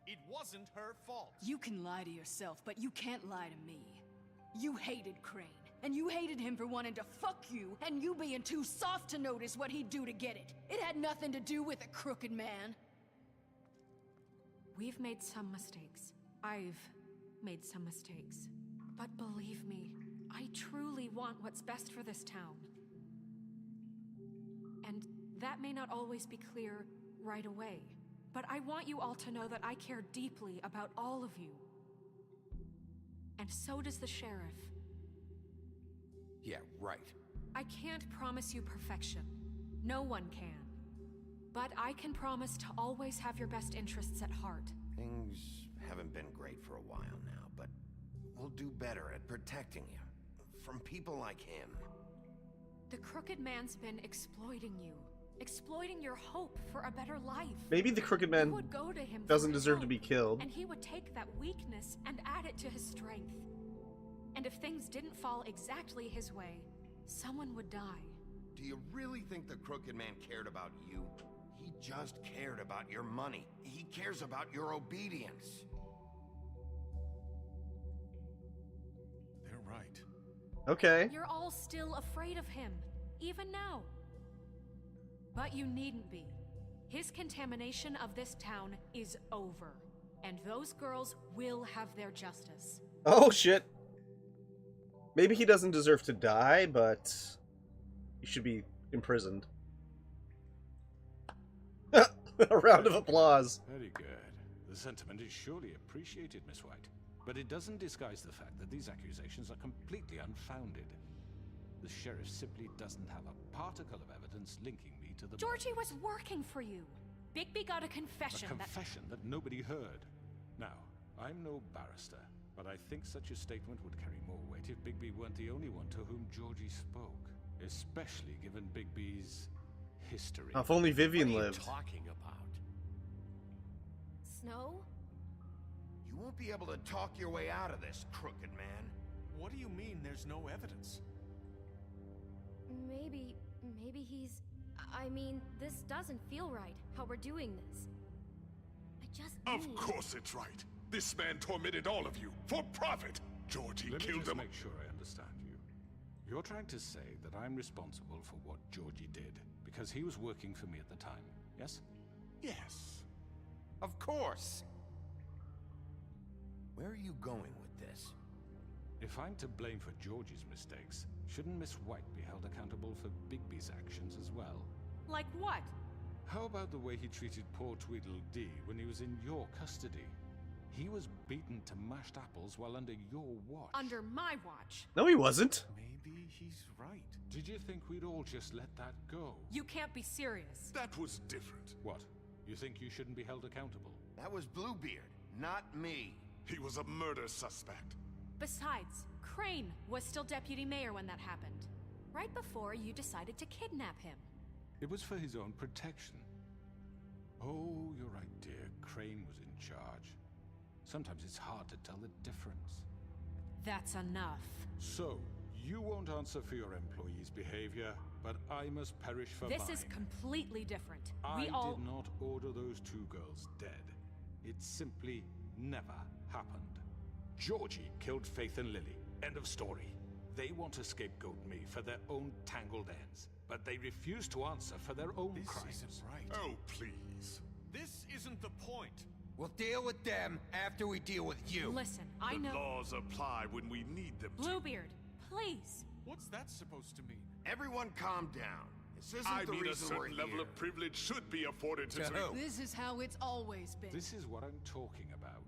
[SPEAKER 8] It wasn't her fault.
[SPEAKER 14] You can lie to yourself, but you can't lie to me. You hated Crane, and you hated him for wanting to fuck you, and you being too soft to notice what he'd do to get it. It had nothing to do with the Crooked Man.
[SPEAKER 2] We've made some mistakes. I've made some mistakes. But believe me, I truly want what's best for this town. And that may not always be clear right away, but I want you all to know that I care deeply about all of you. And so does the sheriff.
[SPEAKER 3] Yeah, right.
[SPEAKER 2] I can't promise you perfection. No one can. But I can promise to always have your best interests at heart.
[SPEAKER 3] Things haven't been great for a while now, but we'll do better at protecting you. From people like him.
[SPEAKER 2] The Crooked Man's been exploiting you. Exploiting your hope for a better life.
[SPEAKER 1] Maybe the Crooked Man
[SPEAKER 2] You would go to him
[SPEAKER 1] doesn't
[SPEAKER 2] for
[SPEAKER 1] deserve to
[SPEAKER 2] help,
[SPEAKER 1] be killed.
[SPEAKER 2] And he would take that weakness and add it to his strength. And if things didn't fall exactly his way, someone would die.
[SPEAKER 3] Do you really think the Crooked Man cared about you? He just cared about your money. He cares about your obedience.
[SPEAKER 8] They're right.
[SPEAKER 1] Okay.
[SPEAKER 2] You're all still afraid of him, even now. But you needn't be. His contamination of this town is over. And those girls will have their justice.
[SPEAKER 1] Oh shit. Maybe he doesn't deserve to die, but he should be imprisoned. A round of applause.
[SPEAKER 7] Very good. The sentiment is surely appreciated, Miss White. But it doesn't disguise the fact that these accusations are completely unfounded. The sheriff simply doesn't have a particle of evidence linking me to the...
[SPEAKER 2] Georgie was working for you. Bigby got a confession.
[SPEAKER 7] A confession that nobody heard. Now, I'm no barrister, but I think such a statement would carry more weight if Bigby weren't the only one to whom Georgie spoke. Especially given Bigby's history.
[SPEAKER 1] If only Vivian
[SPEAKER 8] What are you
[SPEAKER 1] lived.
[SPEAKER 8] talking about?
[SPEAKER 2] Snow?
[SPEAKER 3] You won't be able to talk your way out of this, Crooked Man.
[SPEAKER 8] What do you mean there's no evidence?
[SPEAKER 15] Maybe he's... I mean, this doesn't feel right, how we're doing this. I just
[SPEAKER 12] Of
[SPEAKER 15] need...
[SPEAKER 12] course it's right. This man tormented all of you for profit. Georgie
[SPEAKER 7] Let me
[SPEAKER 12] killed
[SPEAKER 7] just
[SPEAKER 12] them.
[SPEAKER 7] make sure I understand you. You're trying to say that I'm responsible for what Georgie did because he was working for me at the time, yes?
[SPEAKER 12] Yes.
[SPEAKER 3] Of course. Where are you going with this?
[SPEAKER 7] If I'm to blame for Georgie's mistakes, shouldn't Miss White be held accountable for Bigby's actions as well?
[SPEAKER 2] Like what?
[SPEAKER 7] How about the way he treated poor Tweedledee when he was in your custody? He was beaten to mashed apples while under your watch.
[SPEAKER 2] Under my watch.
[SPEAKER 1] No, he wasn't.
[SPEAKER 8] Maybe he's right.
[SPEAKER 7] Did you think we'd all just let that go?
[SPEAKER 2] You can't be serious.
[SPEAKER 12] That was different.
[SPEAKER 7] What? You think you shouldn't be held accountable?
[SPEAKER 3] That was Bluebeard, not me.
[SPEAKER 12] He was a murder suspect.
[SPEAKER 2] Besides, Crane was still deputy mayor when that happened. Right before you decided to kidnap him.
[SPEAKER 7] It was for his own protection. Oh, you're right, dear. Crane was in charge. Sometimes it's hard to tell the difference.
[SPEAKER 2] That's enough.
[SPEAKER 7] So, you won't answer for your employees' behavior, but I must perish for
[SPEAKER 2] This
[SPEAKER 7] mine.
[SPEAKER 2] is completely different.
[SPEAKER 7] I
[SPEAKER 2] We all...
[SPEAKER 7] did not order those two girls dead. It simply never happened. Georgie killed Faith and Lily. End of story. They want to scapegoat me for their own tangled ends, but they refuse to answer for their own crimes.
[SPEAKER 8] This isn't right.
[SPEAKER 12] Oh, please.
[SPEAKER 8] This isn't the point.
[SPEAKER 11] We'll deal with them after we deal with you.
[SPEAKER 2] Listen, I
[SPEAKER 12] The
[SPEAKER 2] know...
[SPEAKER 12] laws apply when we need them to.
[SPEAKER 2] Bluebeard, please.
[SPEAKER 8] What's that supposed to mean?
[SPEAKER 3] Everyone calm down. This isn't
[SPEAKER 12] I
[SPEAKER 3] the
[SPEAKER 12] mean, a
[SPEAKER 3] reason we're
[SPEAKER 12] certain level
[SPEAKER 3] here.
[SPEAKER 12] of privilege should be afforded to...
[SPEAKER 14] This is how it's always been.
[SPEAKER 7] This is what I'm talking about.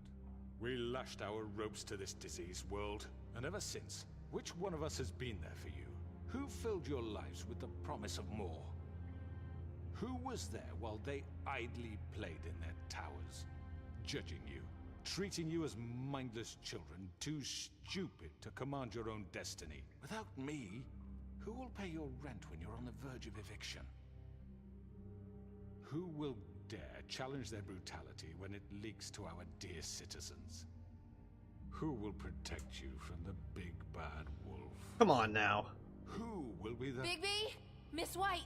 [SPEAKER 7] We lashed our ropes to this diseased world, and ever since, which one of us has been there for you? Who filled your lives with the promise of more? Who was there while they idly played in their towers, judging you, treating you as mindless children, too stupid to command your own destiny? Without me, who will pay your rent when you're on the verge of eviction? Who will dare challenge their brutality when it leaks to our dear citizens? Who will protect you from the big bad wolf?
[SPEAKER 1] Come on now.
[SPEAKER 7] Who will be the...
[SPEAKER 2] Bigby? Miss White?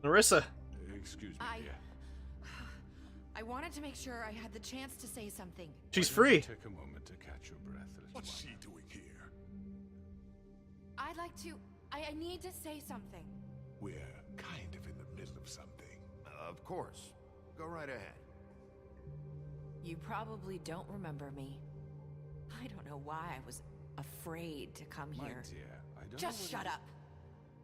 [SPEAKER 1] Narissa.
[SPEAKER 7] Excuse me, dear.
[SPEAKER 16] I wanted to make sure I had the chance to say something.
[SPEAKER 1] She's
[SPEAKER 7] Why don't you
[SPEAKER 1] free.
[SPEAKER 7] Take a moment to catch your breath, little
[SPEAKER 12] What's
[SPEAKER 7] one?
[SPEAKER 12] she doing here?
[SPEAKER 16] I'd like to... I need to say something.
[SPEAKER 12] We're kind of in the middle of something.
[SPEAKER 3] Of course. Go right ahead.
[SPEAKER 16] You probably don't remember me. I don't know why I was afraid to come
[SPEAKER 7] My
[SPEAKER 16] here.
[SPEAKER 7] dear, I don't
[SPEAKER 16] Just
[SPEAKER 7] know
[SPEAKER 16] shut up.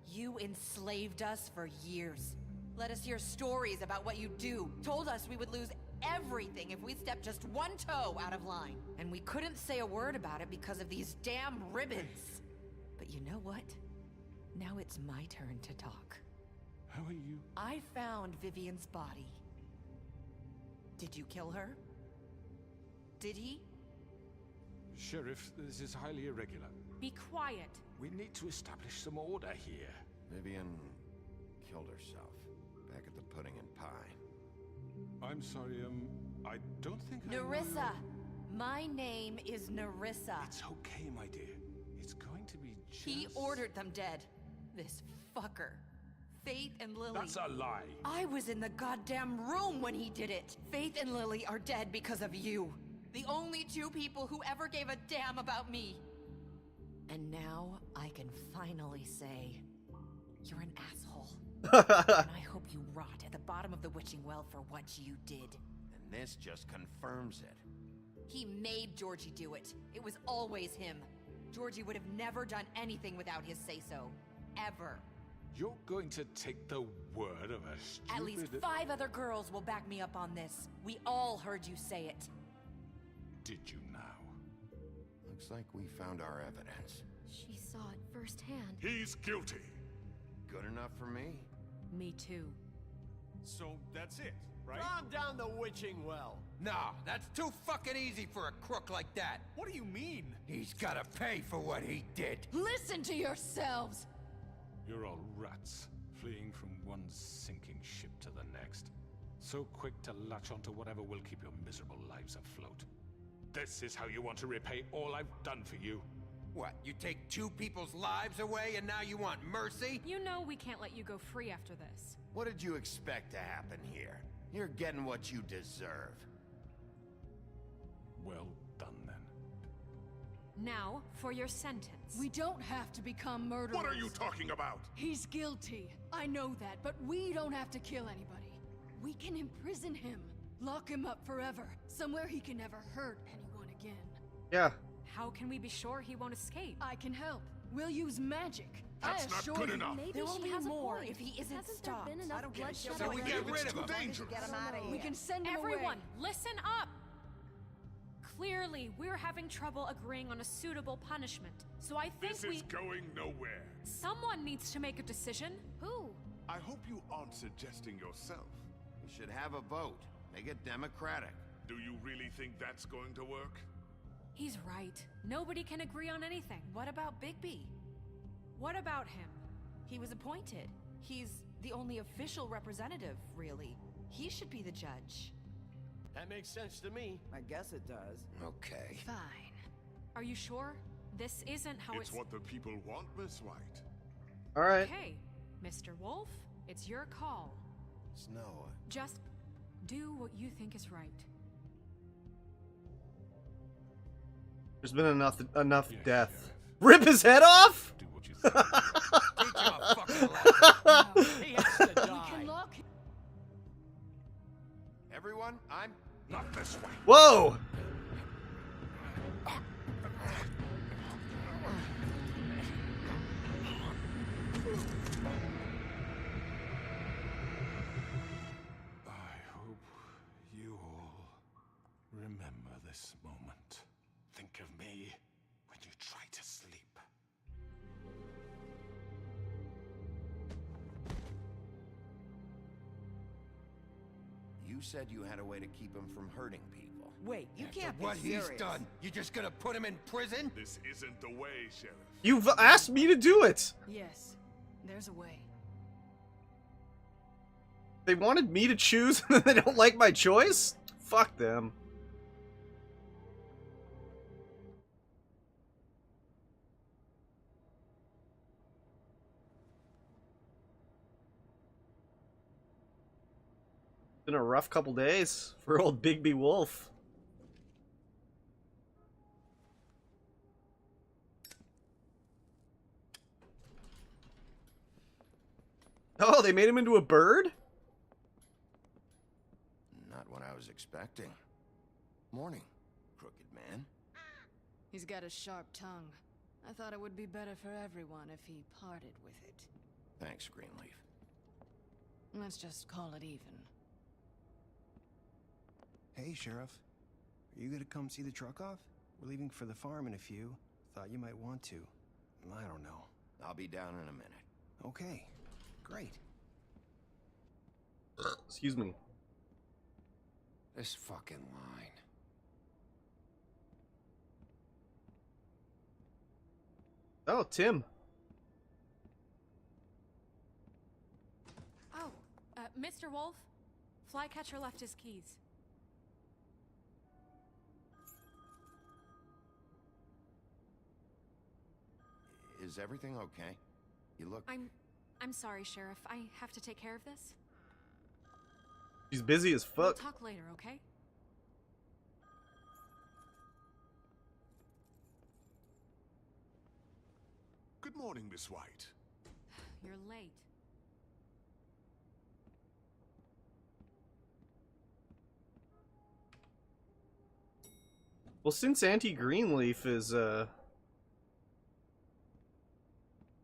[SPEAKER 16] You enslaved us for years. Let us hear stories about what you do. Told us we would lose everything if we stepped just one toe out of line. And we couldn't say a word about it because of these damn ribbons. But you know what? Now it's my turn to talk.
[SPEAKER 7] How are you?
[SPEAKER 16] I found Vivian's body. Did you kill her? Did he?
[SPEAKER 7] Sheriff, this is highly irregular.
[SPEAKER 2] Be quiet.
[SPEAKER 7] We need to establish some order here.
[SPEAKER 3] Vivian killed herself back at the Pudding and Pie.
[SPEAKER 7] I'm sorry, I don't think I know
[SPEAKER 16] Narissa!
[SPEAKER 7] your-
[SPEAKER 16] My name is Narissa.
[SPEAKER 7] It's okay, my dear. It's going to be just...
[SPEAKER 16] He ordered them dead. This fucker. Faith and Lily.
[SPEAKER 7] That's a lie.
[SPEAKER 16] I was in the goddamn room when he did it. Faith and Lily are dead because of you. The only two people who ever gave a damn about me. And now I can finally say, you're an asshole. And I hope you rot at the bottom of the witching well for what you did.
[SPEAKER 3] And this just confirms it.
[SPEAKER 16] He made Georgie do it. It was always him. Georgie would have never done anything without his say-so. Ever.
[SPEAKER 7] You're going to take the word of a stupid...
[SPEAKER 16] At least 5 other girls will back me up on this. We all heard you say it.
[SPEAKER 7] Did you now?
[SPEAKER 3] Looks like we found our evidence.
[SPEAKER 15] She saw it firsthand.
[SPEAKER 12] He's guilty.
[SPEAKER 3] Good enough for me?
[SPEAKER 2] Me too.
[SPEAKER 8] So that's it, right?
[SPEAKER 11] Calm down the witching well. Nah, that's too fucking easy for a crook like that.
[SPEAKER 8] What do you mean?
[SPEAKER 11] He's gotta pay for what he did.
[SPEAKER 14] Listen to yourselves!
[SPEAKER 7] You're all rats, fleeing from one sinking ship to the next. So quick to latch onto whatever will keep your miserable lives afloat. This is how you want to repay all I've done for you.
[SPEAKER 11] What, you take 2 people's lives away and now you want mercy?
[SPEAKER 2] You know we can't let you go free after this.
[SPEAKER 3] What did you expect to happen here? You're getting what you deserve.
[SPEAKER 7] Well done, then.
[SPEAKER 2] Now, for your sentence.
[SPEAKER 14] We don't have to become murderers.
[SPEAKER 12] What are you talking about?
[SPEAKER 14] He's guilty. I know that, but we don't have to kill anybody. We can imprison him. Lock him up forever. Somewhere he can never hurt anyone again.
[SPEAKER 1] Yeah.
[SPEAKER 2] How can we be sure he won't escape?
[SPEAKER 14] I can help. We'll use magic.
[SPEAKER 12] That's
[SPEAKER 14] I
[SPEAKER 12] not
[SPEAKER 14] assure
[SPEAKER 12] good
[SPEAKER 14] you,
[SPEAKER 12] enough.
[SPEAKER 14] there will
[SPEAKER 15] she
[SPEAKER 14] be
[SPEAKER 15] has a
[SPEAKER 14] more
[SPEAKER 15] point.
[SPEAKER 14] if he isn't
[SPEAKER 15] Hasn't
[SPEAKER 14] stopped.
[SPEAKER 15] there been enough
[SPEAKER 14] I don't
[SPEAKER 15] bloodshed
[SPEAKER 12] So we
[SPEAKER 15] already?
[SPEAKER 12] get rid of him. Dangerous.
[SPEAKER 13] Get him out of here.
[SPEAKER 14] We can send him
[SPEAKER 2] Everyone,
[SPEAKER 14] away.
[SPEAKER 2] listen up! Clearly, we're having trouble agreeing on a suitable punishment. So I think
[SPEAKER 12] This is going nowhere.
[SPEAKER 2] someone needs to make a decision.
[SPEAKER 15] Who?
[SPEAKER 12] I hope you aren't suggesting yourself.
[SPEAKER 3] We should have a vote. Make it democratic.
[SPEAKER 12] Do you really think that's going to work?
[SPEAKER 2] He's right. Nobody can agree on anything.
[SPEAKER 16] What about Bigby?
[SPEAKER 2] What about him?
[SPEAKER 16] He was appointed. He's the only official representative, really. He should be the judge.
[SPEAKER 17] That makes sense to me.
[SPEAKER 13] I guess it does.
[SPEAKER 3] Okay.
[SPEAKER 2] Fine. Are you sure? This isn't how
[SPEAKER 12] It's what the people want, Miss White.
[SPEAKER 1] All right.
[SPEAKER 2] Okay, Mr. Wolf, it's your call.
[SPEAKER 3] Snow.
[SPEAKER 2] Just do what you think is right.
[SPEAKER 1] There's been enough death. Rip his head off?
[SPEAKER 7] Do what you think.
[SPEAKER 11] Teach him a fucking lesson.
[SPEAKER 17] He has to
[SPEAKER 14] We
[SPEAKER 17] die.
[SPEAKER 14] can lock
[SPEAKER 3] Everyone, I'm
[SPEAKER 12] Not this way.
[SPEAKER 1] Whoa!
[SPEAKER 7] I hope you all remember this moment.
[SPEAKER 12] Think of me when you try to sleep.
[SPEAKER 3] You said you had a way to keep him from hurting people.
[SPEAKER 13] Wait, you
[SPEAKER 11] After
[SPEAKER 13] can't be
[SPEAKER 11] what
[SPEAKER 13] serious.
[SPEAKER 11] he's done, you just gonna put him in prison?
[SPEAKER 12] This isn't the way, Sheriff.
[SPEAKER 1] You've asked me to do it.
[SPEAKER 14] Yes, there's a way.
[SPEAKER 1] They wanted me to choose and then they don't like my choice? Fuck them. Been a rough couple days for old Bigby Wolf. Oh, they made him into a bird?
[SPEAKER 3] Not what I was expecting. Morning, crooked man.
[SPEAKER 14] He's got a sharp tongue. I thought it would be better for everyone if he parted with it.
[SPEAKER 3] Thanks, Greenleaf.
[SPEAKER 14] Let's just call it even.
[SPEAKER 18] Hey, Sheriff. Are you gonna come see the truck off? We're leaving for the farm in a few. Thought you might want to. I don't know.
[SPEAKER 3] I'll be down in a minute.
[SPEAKER 18] Okay. Great.
[SPEAKER 1] Excuse me.
[SPEAKER 11] This fucking line.
[SPEAKER 1] Oh, Tim.
[SPEAKER 2] Oh, Mr. Wolf, Flycatcher left his keys.
[SPEAKER 3] Is everything okay? You look...
[SPEAKER 2] I'm sorry, Sheriff. I have to take care of this.
[SPEAKER 1] She's busy as
[SPEAKER 2] We'll
[SPEAKER 1] fuck.
[SPEAKER 2] talk later, okay?
[SPEAKER 12] Good morning, Miss White.
[SPEAKER 2] You're late.
[SPEAKER 1] Well, since Auntie Greenleaf is, got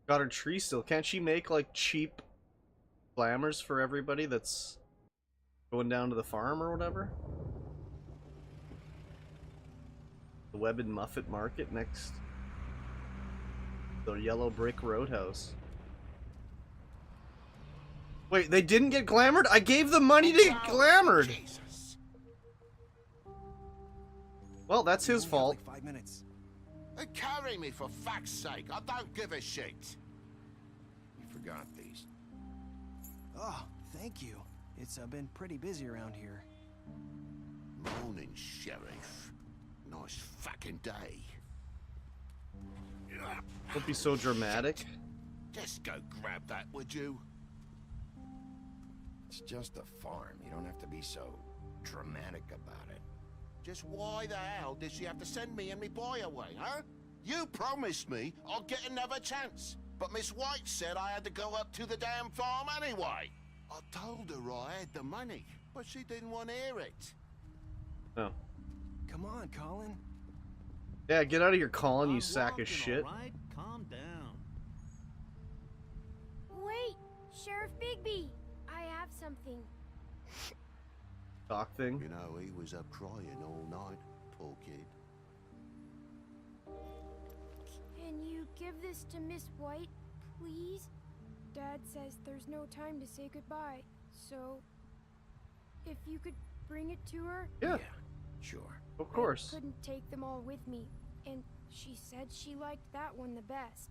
[SPEAKER 1] her tree still, can't she make, like, cheap glamours for everybody that's going down to the farm or whatever? The Webb and Muffet Market next. The Yellow Brick Roadhouse. Wait, they didn't get glamored? I gave them money to get glamored!
[SPEAKER 12] Jesus.
[SPEAKER 1] Well, that's his fault.
[SPEAKER 18] Like 5 minutes.
[SPEAKER 3] Carry me, for fuck's sake. I don't give a shit. You forgot these.
[SPEAKER 18] Oh, thank you. It's been pretty busy around here.
[SPEAKER 3] Morning, Sheriff. Nice fucking day.
[SPEAKER 1] Don't be so dramatic.
[SPEAKER 3] Just go grab that, would you? It's just a farm. You don't have to be so dramatic about it. Just why the hell did she have to send me and me boy away, huh? You promised me I'll get another chance. But Miss White said I had to go up to the damn farm anyway. I told her I had the money, but she didn't want to hear it.
[SPEAKER 1] Oh.
[SPEAKER 18] Come on, Colin.
[SPEAKER 1] Yeah, get out of here, Colin, you sack of shit.
[SPEAKER 5] Alright, calm down.
[SPEAKER 15] Wait, Sheriff Bigby, I have something.
[SPEAKER 1] Doc thing.
[SPEAKER 19] You know, he was up crying all night, poor kid.
[SPEAKER 15] Can you give this to Miss White, please? Dad says there's no time to say goodbye, so if you could bring it to her?
[SPEAKER 1] Yeah,
[SPEAKER 11] sure.
[SPEAKER 1] Of course.
[SPEAKER 15] I couldn't take them all with me, and she said she liked that one the best.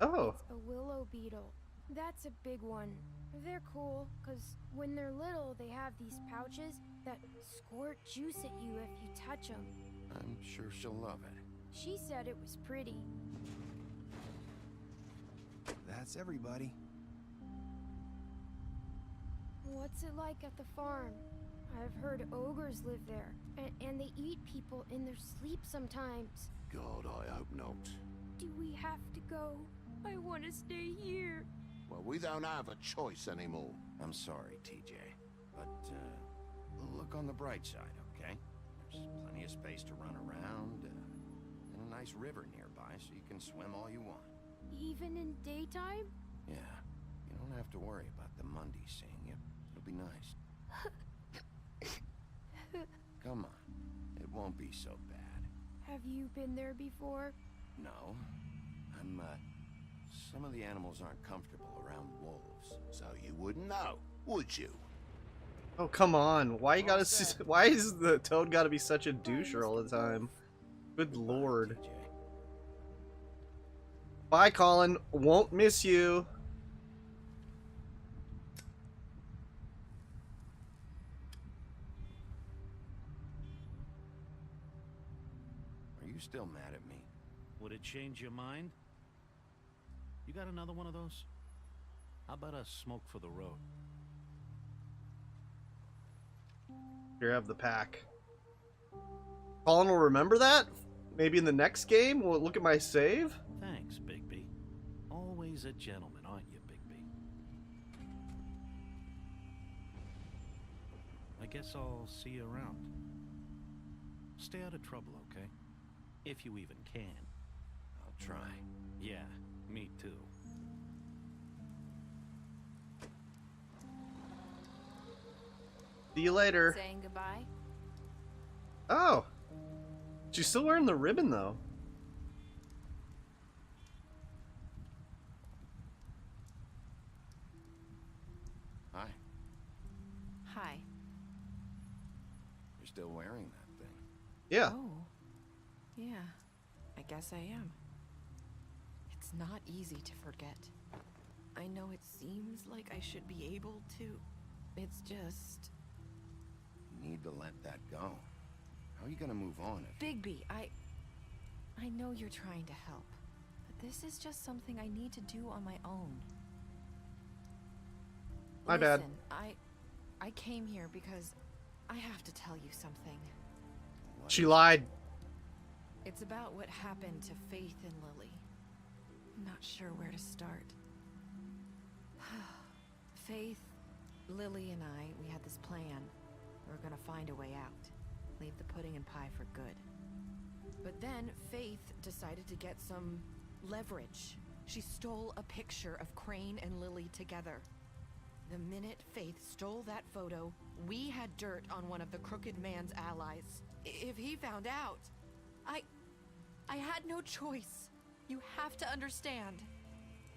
[SPEAKER 1] Oh.
[SPEAKER 15] It's a willow beetle. That's a big one. They're cool, because when they're little, they have these pouches that squirt juice at you if you touch them.
[SPEAKER 3] I'm sure she'll love it.
[SPEAKER 15] She said it was pretty.
[SPEAKER 18] That's everybody.
[SPEAKER 15] What's it like at the farm? I've heard ogres live there, and they eat people in their sleep sometimes.
[SPEAKER 19] God, I hope not.
[SPEAKER 15] Do we have to go? I want to stay here.
[SPEAKER 19] Well, we don't have a choice anymore.
[SPEAKER 3] I'm sorry, TJ, but look on the bright side, okay? There's plenty of space to run around, and a nice river nearby so you can swim all you want.
[SPEAKER 15] Even in daytime?
[SPEAKER 3] Yeah, you don't have to worry about the Mundy seeing you. It'll be nice. Come on, it won't be so bad.
[SPEAKER 15] Have you been there before?
[SPEAKER 3] No, some of the animals aren't comfortable around wolves.
[SPEAKER 19] So you wouldn't know, would you?
[SPEAKER 1] Oh, come on. Why you gotta why is the Toad gotta be such a doucher all the time? Good lord. Bye, Colin. Won't miss you.
[SPEAKER 3] Are you still mad at me?
[SPEAKER 5] Would it change your mind? You got another one of those? How about a smoke for the road?
[SPEAKER 1] Here, have the pack. Colin will remember that? Maybe in the next game? We'll look at my save?
[SPEAKER 5] Thanks, Bigby. Always a gentleman, aren't you, Bigby? I guess I'll see you around. Stay out of trouble, okay? If you even can.
[SPEAKER 3] I'll try.
[SPEAKER 5] Yeah, me too.
[SPEAKER 1] See you later.
[SPEAKER 4] Saying goodbye?
[SPEAKER 1] Oh. She's still wearing the ribbon, though.
[SPEAKER 3] Hi.
[SPEAKER 4] Hi.
[SPEAKER 3] You're still wearing that thing.
[SPEAKER 1] Yeah.
[SPEAKER 16] Oh. Yeah. I guess I am. It's not easy to forget. I know it seems like I should be able to. It's just...
[SPEAKER 3] You need to let that go. How are you gonna move on if...
[SPEAKER 16] Bigby, I know you're trying to help, but this is just something I need to do on my own.
[SPEAKER 1] My bad.
[SPEAKER 16] Listen, I came here because I have to tell you something.
[SPEAKER 1] She lied.
[SPEAKER 16] It's about what happened to Faith and Lily. I'm not sure where to start. Faith, Lily, and we had this plan. We were gonna find a way out. Leave the pudding and pie for good. But then Faith decided to get some leverage. She stole a picture of Crane and Lily together. The minute Faith stole that photo, we had dirt on one of the Crooked Man's allies. If he found out, I had no choice. You have to understand.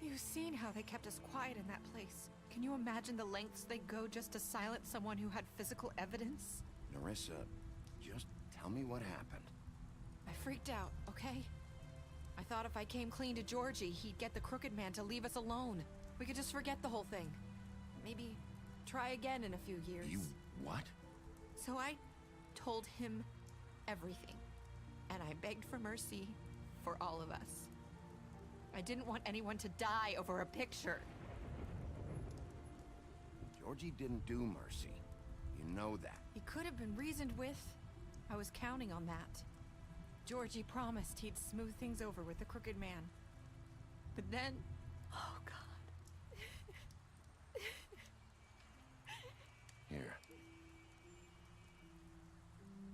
[SPEAKER 16] You've seen how they kept us quiet in that place. Can you imagine the lengths they go just to silence someone who had physical evidence?
[SPEAKER 3] Nerissa, just tell me what happened.
[SPEAKER 16] I freaked out, okay? I thought if I came clean to Georgie, he'd get the Crooked Man to leave us alone. We could just forget the whole thing. Maybe try again in a few years.
[SPEAKER 3] You what?
[SPEAKER 16] So I told him everything. And I begged for mercy for all of us. I didn't want anyone to die over a picture.
[SPEAKER 3] Georgie didn't do mercy. You know that.
[SPEAKER 16] He could have been reasoned with. I was counting on that. Georgie promised he'd smooth things over with the Crooked Man. But then... Oh, God.
[SPEAKER 3] Here.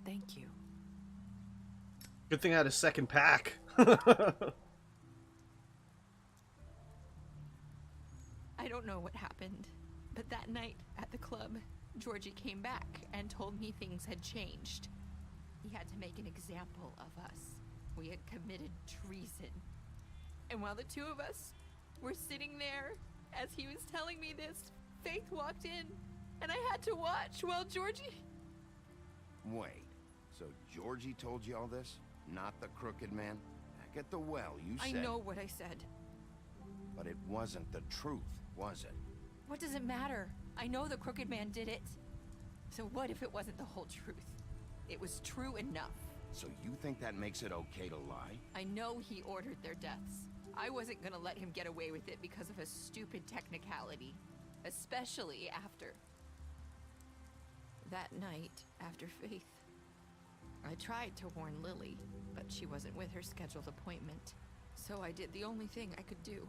[SPEAKER 16] Thank you.
[SPEAKER 1] Good thing I had a second pack.
[SPEAKER 16] I don't know what happened, but that night at the club, Georgie came back and told me things had changed. He had to make an example of us. We had committed treason. And while the two of us were sitting there, as he was telling me this, Faith walked in, and I had to watch while Georgie...
[SPEAKER 3] Wait, so Georgie told you all this? Not the Crooked Man? Back at the well, you said...
[SPEAKER 16] I know what I said.
[SPEAKER 3] But it wasn't the truth, was it?
[SPEAKER 16] What does it matter? I know the Crooked Man did it. So what if it wasn't the whole truth? It was true enough.
[SPEAKER 3] So you think that makes it okay to lie?
[SPEAKER 16] I know he ordered their deaths. I wasn't gonna let him get away with it because of a stupid technicality. Especially after... that night, after Faith. I tried to warn Lily, but she wasn't with her scheduled appointment. So I did the only thing I could do.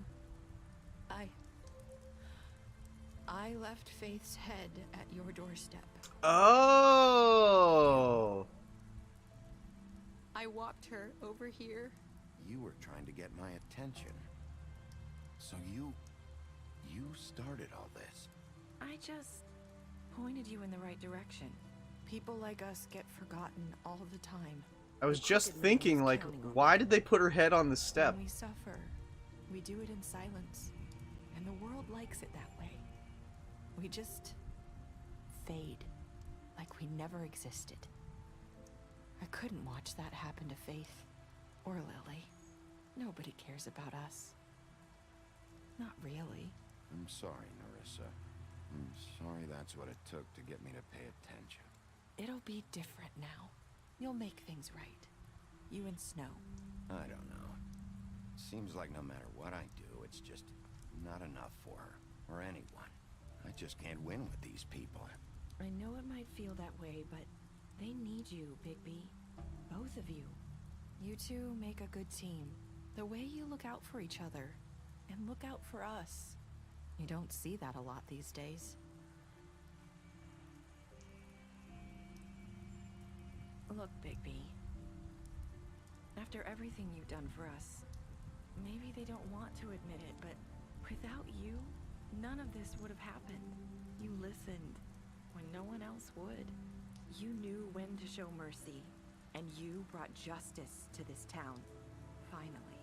[SPEAKER 16] I left Faith's head at your doorstep.
[SPEAKER 1] Oh!
[SPEAKER 16] I walked her over here.
[SPEAKER 3] You were trying to get my attention. So you started all this.
[SPEAKER 16] I just pointed you in the right direction. People like us get forgotten all the time.
[SPEAKER 1] I was just thinking, like, why did they put her head on the step?
[SPEAKER 16] When we suffer, we do it in silence. And the world likes it that way. We just fade, like we never existed. I couldn't watch that happen to Faith or Lily. Nobody cares about us. Not really.
[SPEAKER 3] I'm sorry, Nerissa. I'm sorry that's what it took to get me to pay attention.
[SPEAKER 16] It'll be different now. You'll make things right. You and Snow.
[SPEAKER 3] I don't know. Seems like no matter what I do, it's just not enough for her, or anyone. I just can't win with these people.
[SPEAKER 16] I know it might feel that way, but they need you, Bigby. Both of you. You two make a good team. The way you look out for each other, and look out for us. You don't see that a lot these days. Look, Bigby. After everything you've done for us, maybe they don't want to admit it, but without you, none of this would have happened. You listened when no one else would. You knew when to show mercy, and you brought justice to this town. Finally.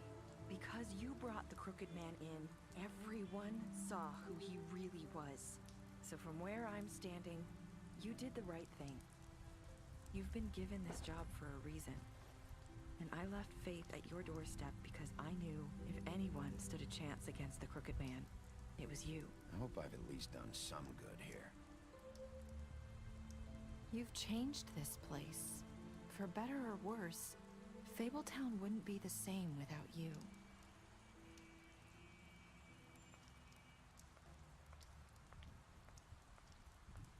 [SPEAKER 16] Because you brought the Crooked Man in, everyone saw who he really was. So from where I'm standing, you did the right thing. You've been given this job for a reason. And I left Faith at your doorstep because I knew if anyone stood a chance against the Crooked Man, it was you.
[SPEAKER 3] I hope I've at least done some good here.
[SPEAKER 16] You've changed this place. For better or worse, Fabletown wouldn't be the same without you.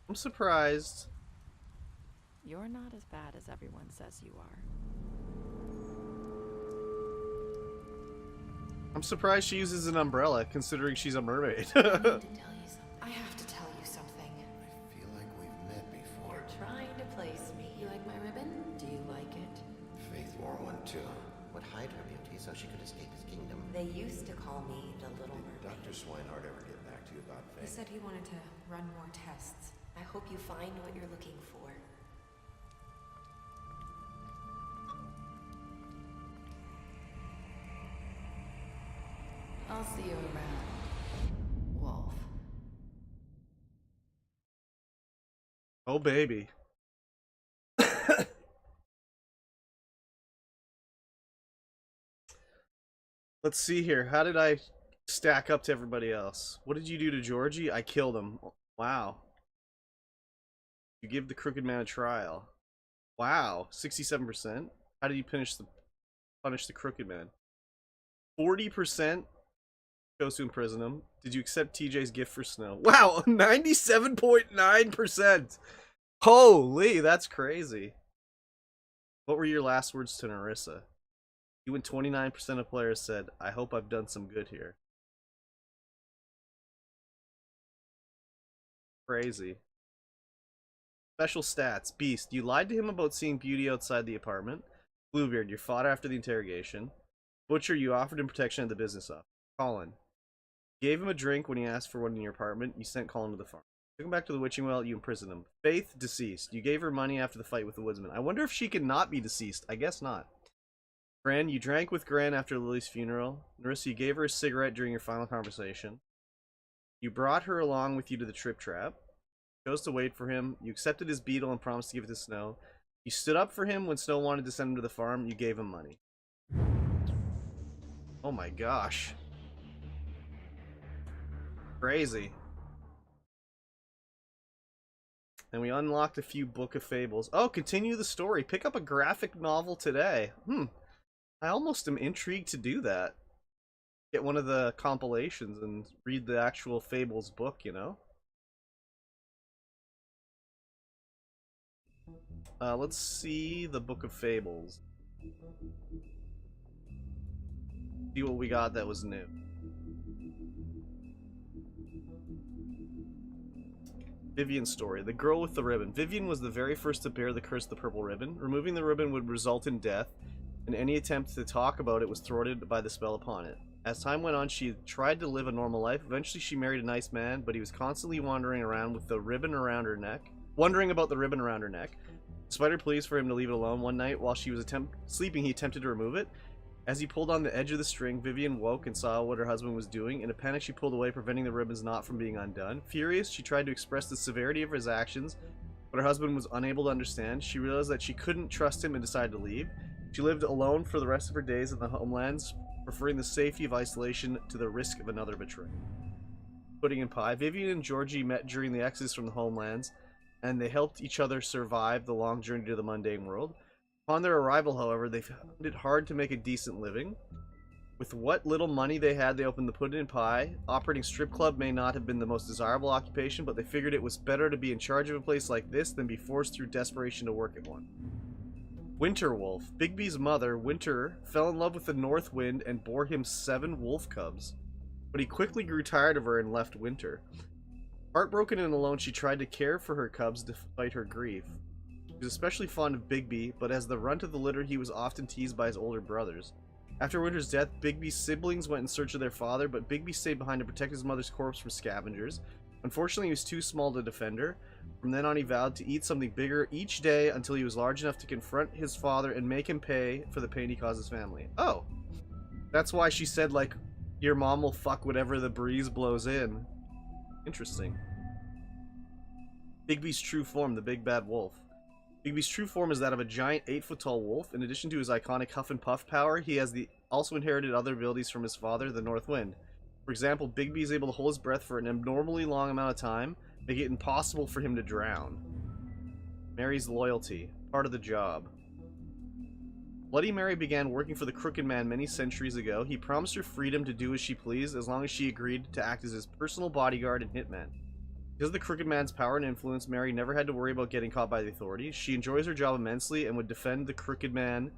[SPEAKER 1] I'm surprised.
[SPEAKER 16] You're not as bad as everyone says you are.
[SPEAKER 1] I'm surprised she uses an umbrella, considering she's a mermaid.
[SPEAKER 16] I have to tell you something.
[SPEAKER 3] I feel like we've met before.
[SPEAKER 10] You're trying to place me. You like my ribbon? Do you like it?
[SPEAKER 3] Faith wore one too.
[SPEAKER 20] Would hide her beauty so she could escape his kingdom.
[SPEAKER 10] They used to call me the Little Mermaid.
[SPEAKER 3] Dr. Swinehart ever get back to you about
[SPEAKER 2] He
[SPEAKER 3] Faith?
[SPEAKER 2] said he wanted to run more tests.
[SPEAKER 10] I hope you find what you're looking for. I'll see you around, Wolf.
[SPEAKER 1] Oh, baby. Let's see here. How did I stack up to everybody else? What did you do to Georgie? I killed him. Wow. You give the Crooked Man a trial. Wow. 67%. How did you punish the Crooked Man? 40% chose to imprison him. Did you accept TJ's gift for Snow? Wow, 97.9%. Holy, that's crazy. What were your last words to Nerissa? You and 29% of players said, I hope I've done some good here. Crazy. Special stats. Beast, you lied to him about seeing Beauty outside the apartment. Bluebeard, you fought after the interrogation. Butcher, you offered him protection at the business office. Colin, you gave him a drink when he asked for one in your apartment. You sent Colin to the farm. Took him back to the witching well. You imprisoned him. Faith, deceased. You gave her money after the fight with the woodsman. I wonder if she could not be deceased. I guess not. Gran, you drank with Gran after Lily's funeral. Nerissa, you gave her a cigarette during your final conversation. You brought her along with you to the trip trap. You chose to wait for him. You accepted his beetle and promised to give it to Snow. You stood up for him when Snow wanted to send him to the farm. You gave him money. Oh my gosh. Crazy. And we unlocked a few Book of Fables. Oh, continue the story. Pick up a graphic novel today. I almost am intrigued to do that. Get one of the compilations and read the actual Fables book, you know? Let's see the Book of Fables. See what we got that was new. Vivian's story. The girl with the ribbon. Vivian was the very first to bear the curse of the purple ribbon. Removing the ribbon would result in death, and any attempt to talk about it was thwarted by the spell upon it. As time went on, she tried to live a normal life. Eventually, she married a nice man, but he was constantly wandering around with the ribbon around her neck. Wondering about the ribbon around her neck. Despite her pleas for him to leave it alone, one night while she was sleeping, he attempted to remove it. As he pulled on the edge of the string, Vivian woke and saw what her husband was doing. In a panic, she pulled away, preventing the ribbon's knot from being undone. Furious, she tried to express the severity of his actions, but her husband was unable to understand. She realized that she couldn't trust him and decided to leave. She lived alone for the rest of her days in the homelands, preferring the safety of isolation to the risk of another betrayal. Pudding and Pie. Vivian and Georgie met during the exodus from the homelands, and they helped each other survive the long journey to the mundane world. Upon their arrival, however, they found it hard to make a decent living. With what little money they had, they opened the Pudding and Pie. Operating strip club may not have been the most desirable occupation, but they figured it was better to be in charge of a place like this than be forced through desperation to work at one. Winter Wolf. Bigby's mother, Winter, fell in love with the North Wind and bore him 7 wolf cubs. But he quickly grew tired of her and left Winter. Heartbroken and alone, she tried to care for her cubs despite her grief. He was especially fond of Bigby, but as the runt of the litter, he was often teased by his older brothers. After Winter's death, Bigby's siblings went in search of their father, but Bigby stayed behind to protect his mother's corpse from scavengers. Unfortunately, he was too small to defend her. From then on, he vowed to eat something bigger each day until he was large enough to confront his father and make him pay for the pain he caused his family. Oh! That's why she said, like, your mom will fuck whatever the breeze blows in. Interesting. Bigby's true form, the big bad wolf. Bigby's true form is that of a giant 8-foot-tall wolf. In addition to his iconic huff and puff power, he has also inherited other abilities from his father, the North Wind. For example, Bigby is able to hold his breath for an abnormally long amount of time, making it impossible for him to drown. Mary's loyalty, part of the job. Bloody Mary began working for the Crooked Man many centuries ago. He promised her freedom to do as she pleased as long as she agreed to act as his personal bodyguard and hitman. Because of the Crooked Man's power and influence, Mary never had to worry about getting caught by the authorities. She enjoys her job immensely and would defend the Crooked Man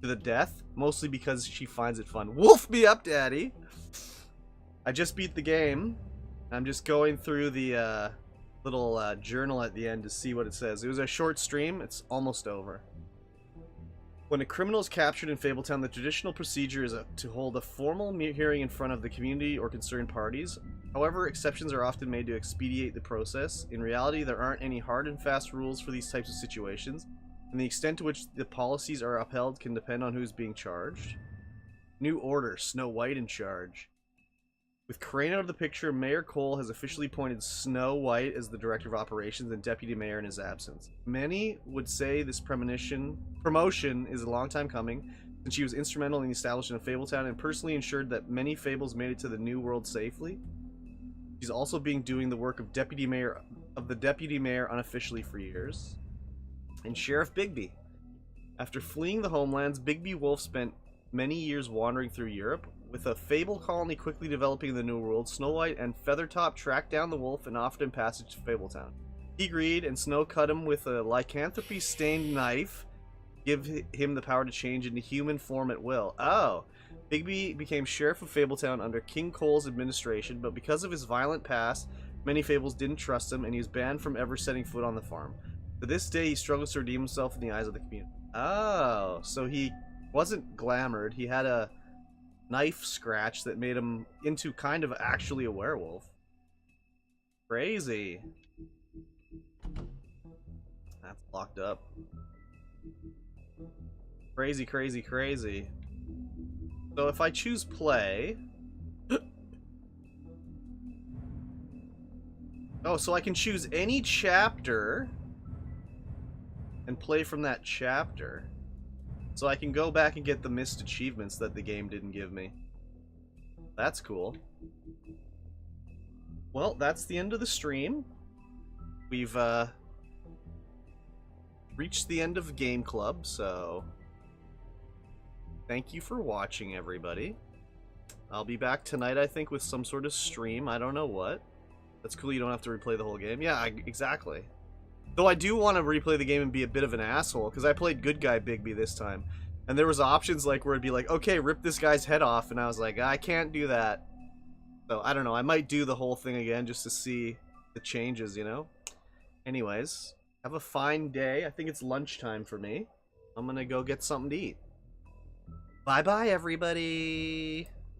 [SPEAKER 1] to the death, mostly because she finds it fun. Wolf me up, Daddy! I just beat the game. I'm just going through the little journal at the end to see what it says. It was a short stream. It's almost over. When a criminal is captured in Fabletown, the traditional procedure is to hold a formal hearing in front of the community or concerned parties. However, exceptions are often made to expedite the process. In reality, there aren't any hard and fast rules for these types of situations, and the extent to which the policies are upheld can depend on who's being charged. New Order, Snow White in charge. With Crane out of the picture, Mayor Cole has officially appointed Snow White as the Director of Operations and Deputy Mayor in his absence. Many would say this promotion is a long time coming, since she was instrumental in the establishment of Fabletown and personally ensured that many Fables made it to the New World safely. She's also been doing the work of the Deputy Mayor unofficially for years. And Sheriff Bigby. After fleeing the homelands, Bigby Wolf spent many years wandering through Europe. With a Fable colony quickly developing in the New World, Snow White and Feathertop tracked down the wolf and offered him passage to Fabletown. He agreed, and Snow cut him with a lycanthropy-stained knife, give him the power to change into human form at will. Oh! Bigby became Sheriff of Fabletown under King Cole's administration, but because of his violent past, many Fables didn't trust him, and he was banned from ever setting foot on the farm. To this day, he struggles to redeem himself in the eyes of the community. Oh, so he wasn't glamored. He had a knife scratch that made him into kind of actually a werewolf. Crazy. That's locked up. Crazy, crazy, crazy. So if I choose play... Oh, so I can choose any chapter and play from that chapter. So I can go back and get the missed achievements that the game didn't give me. That's cool. Well, that's the end of the stream. We've reached the end of Game Club, so thank you for watching, everybody. I'll be back tonight, I think, with some sort of stream. I don't know what. That's cool, you don't have to replay the whole game. Yeah, exactly. Though I do want to replay the game and be a bit of an asshole, because I played Good Guy Bigby this time. And there was options like where it'd be like, okay, rip this guy's head off, and I was like, I can't do that. So, I don't know, I might do the whole thing again just to see the changes, you know? Anyways, have a fine day. I think it's lunchtime for me. I'm gonna go get something to eat. Bye-bye, everybody!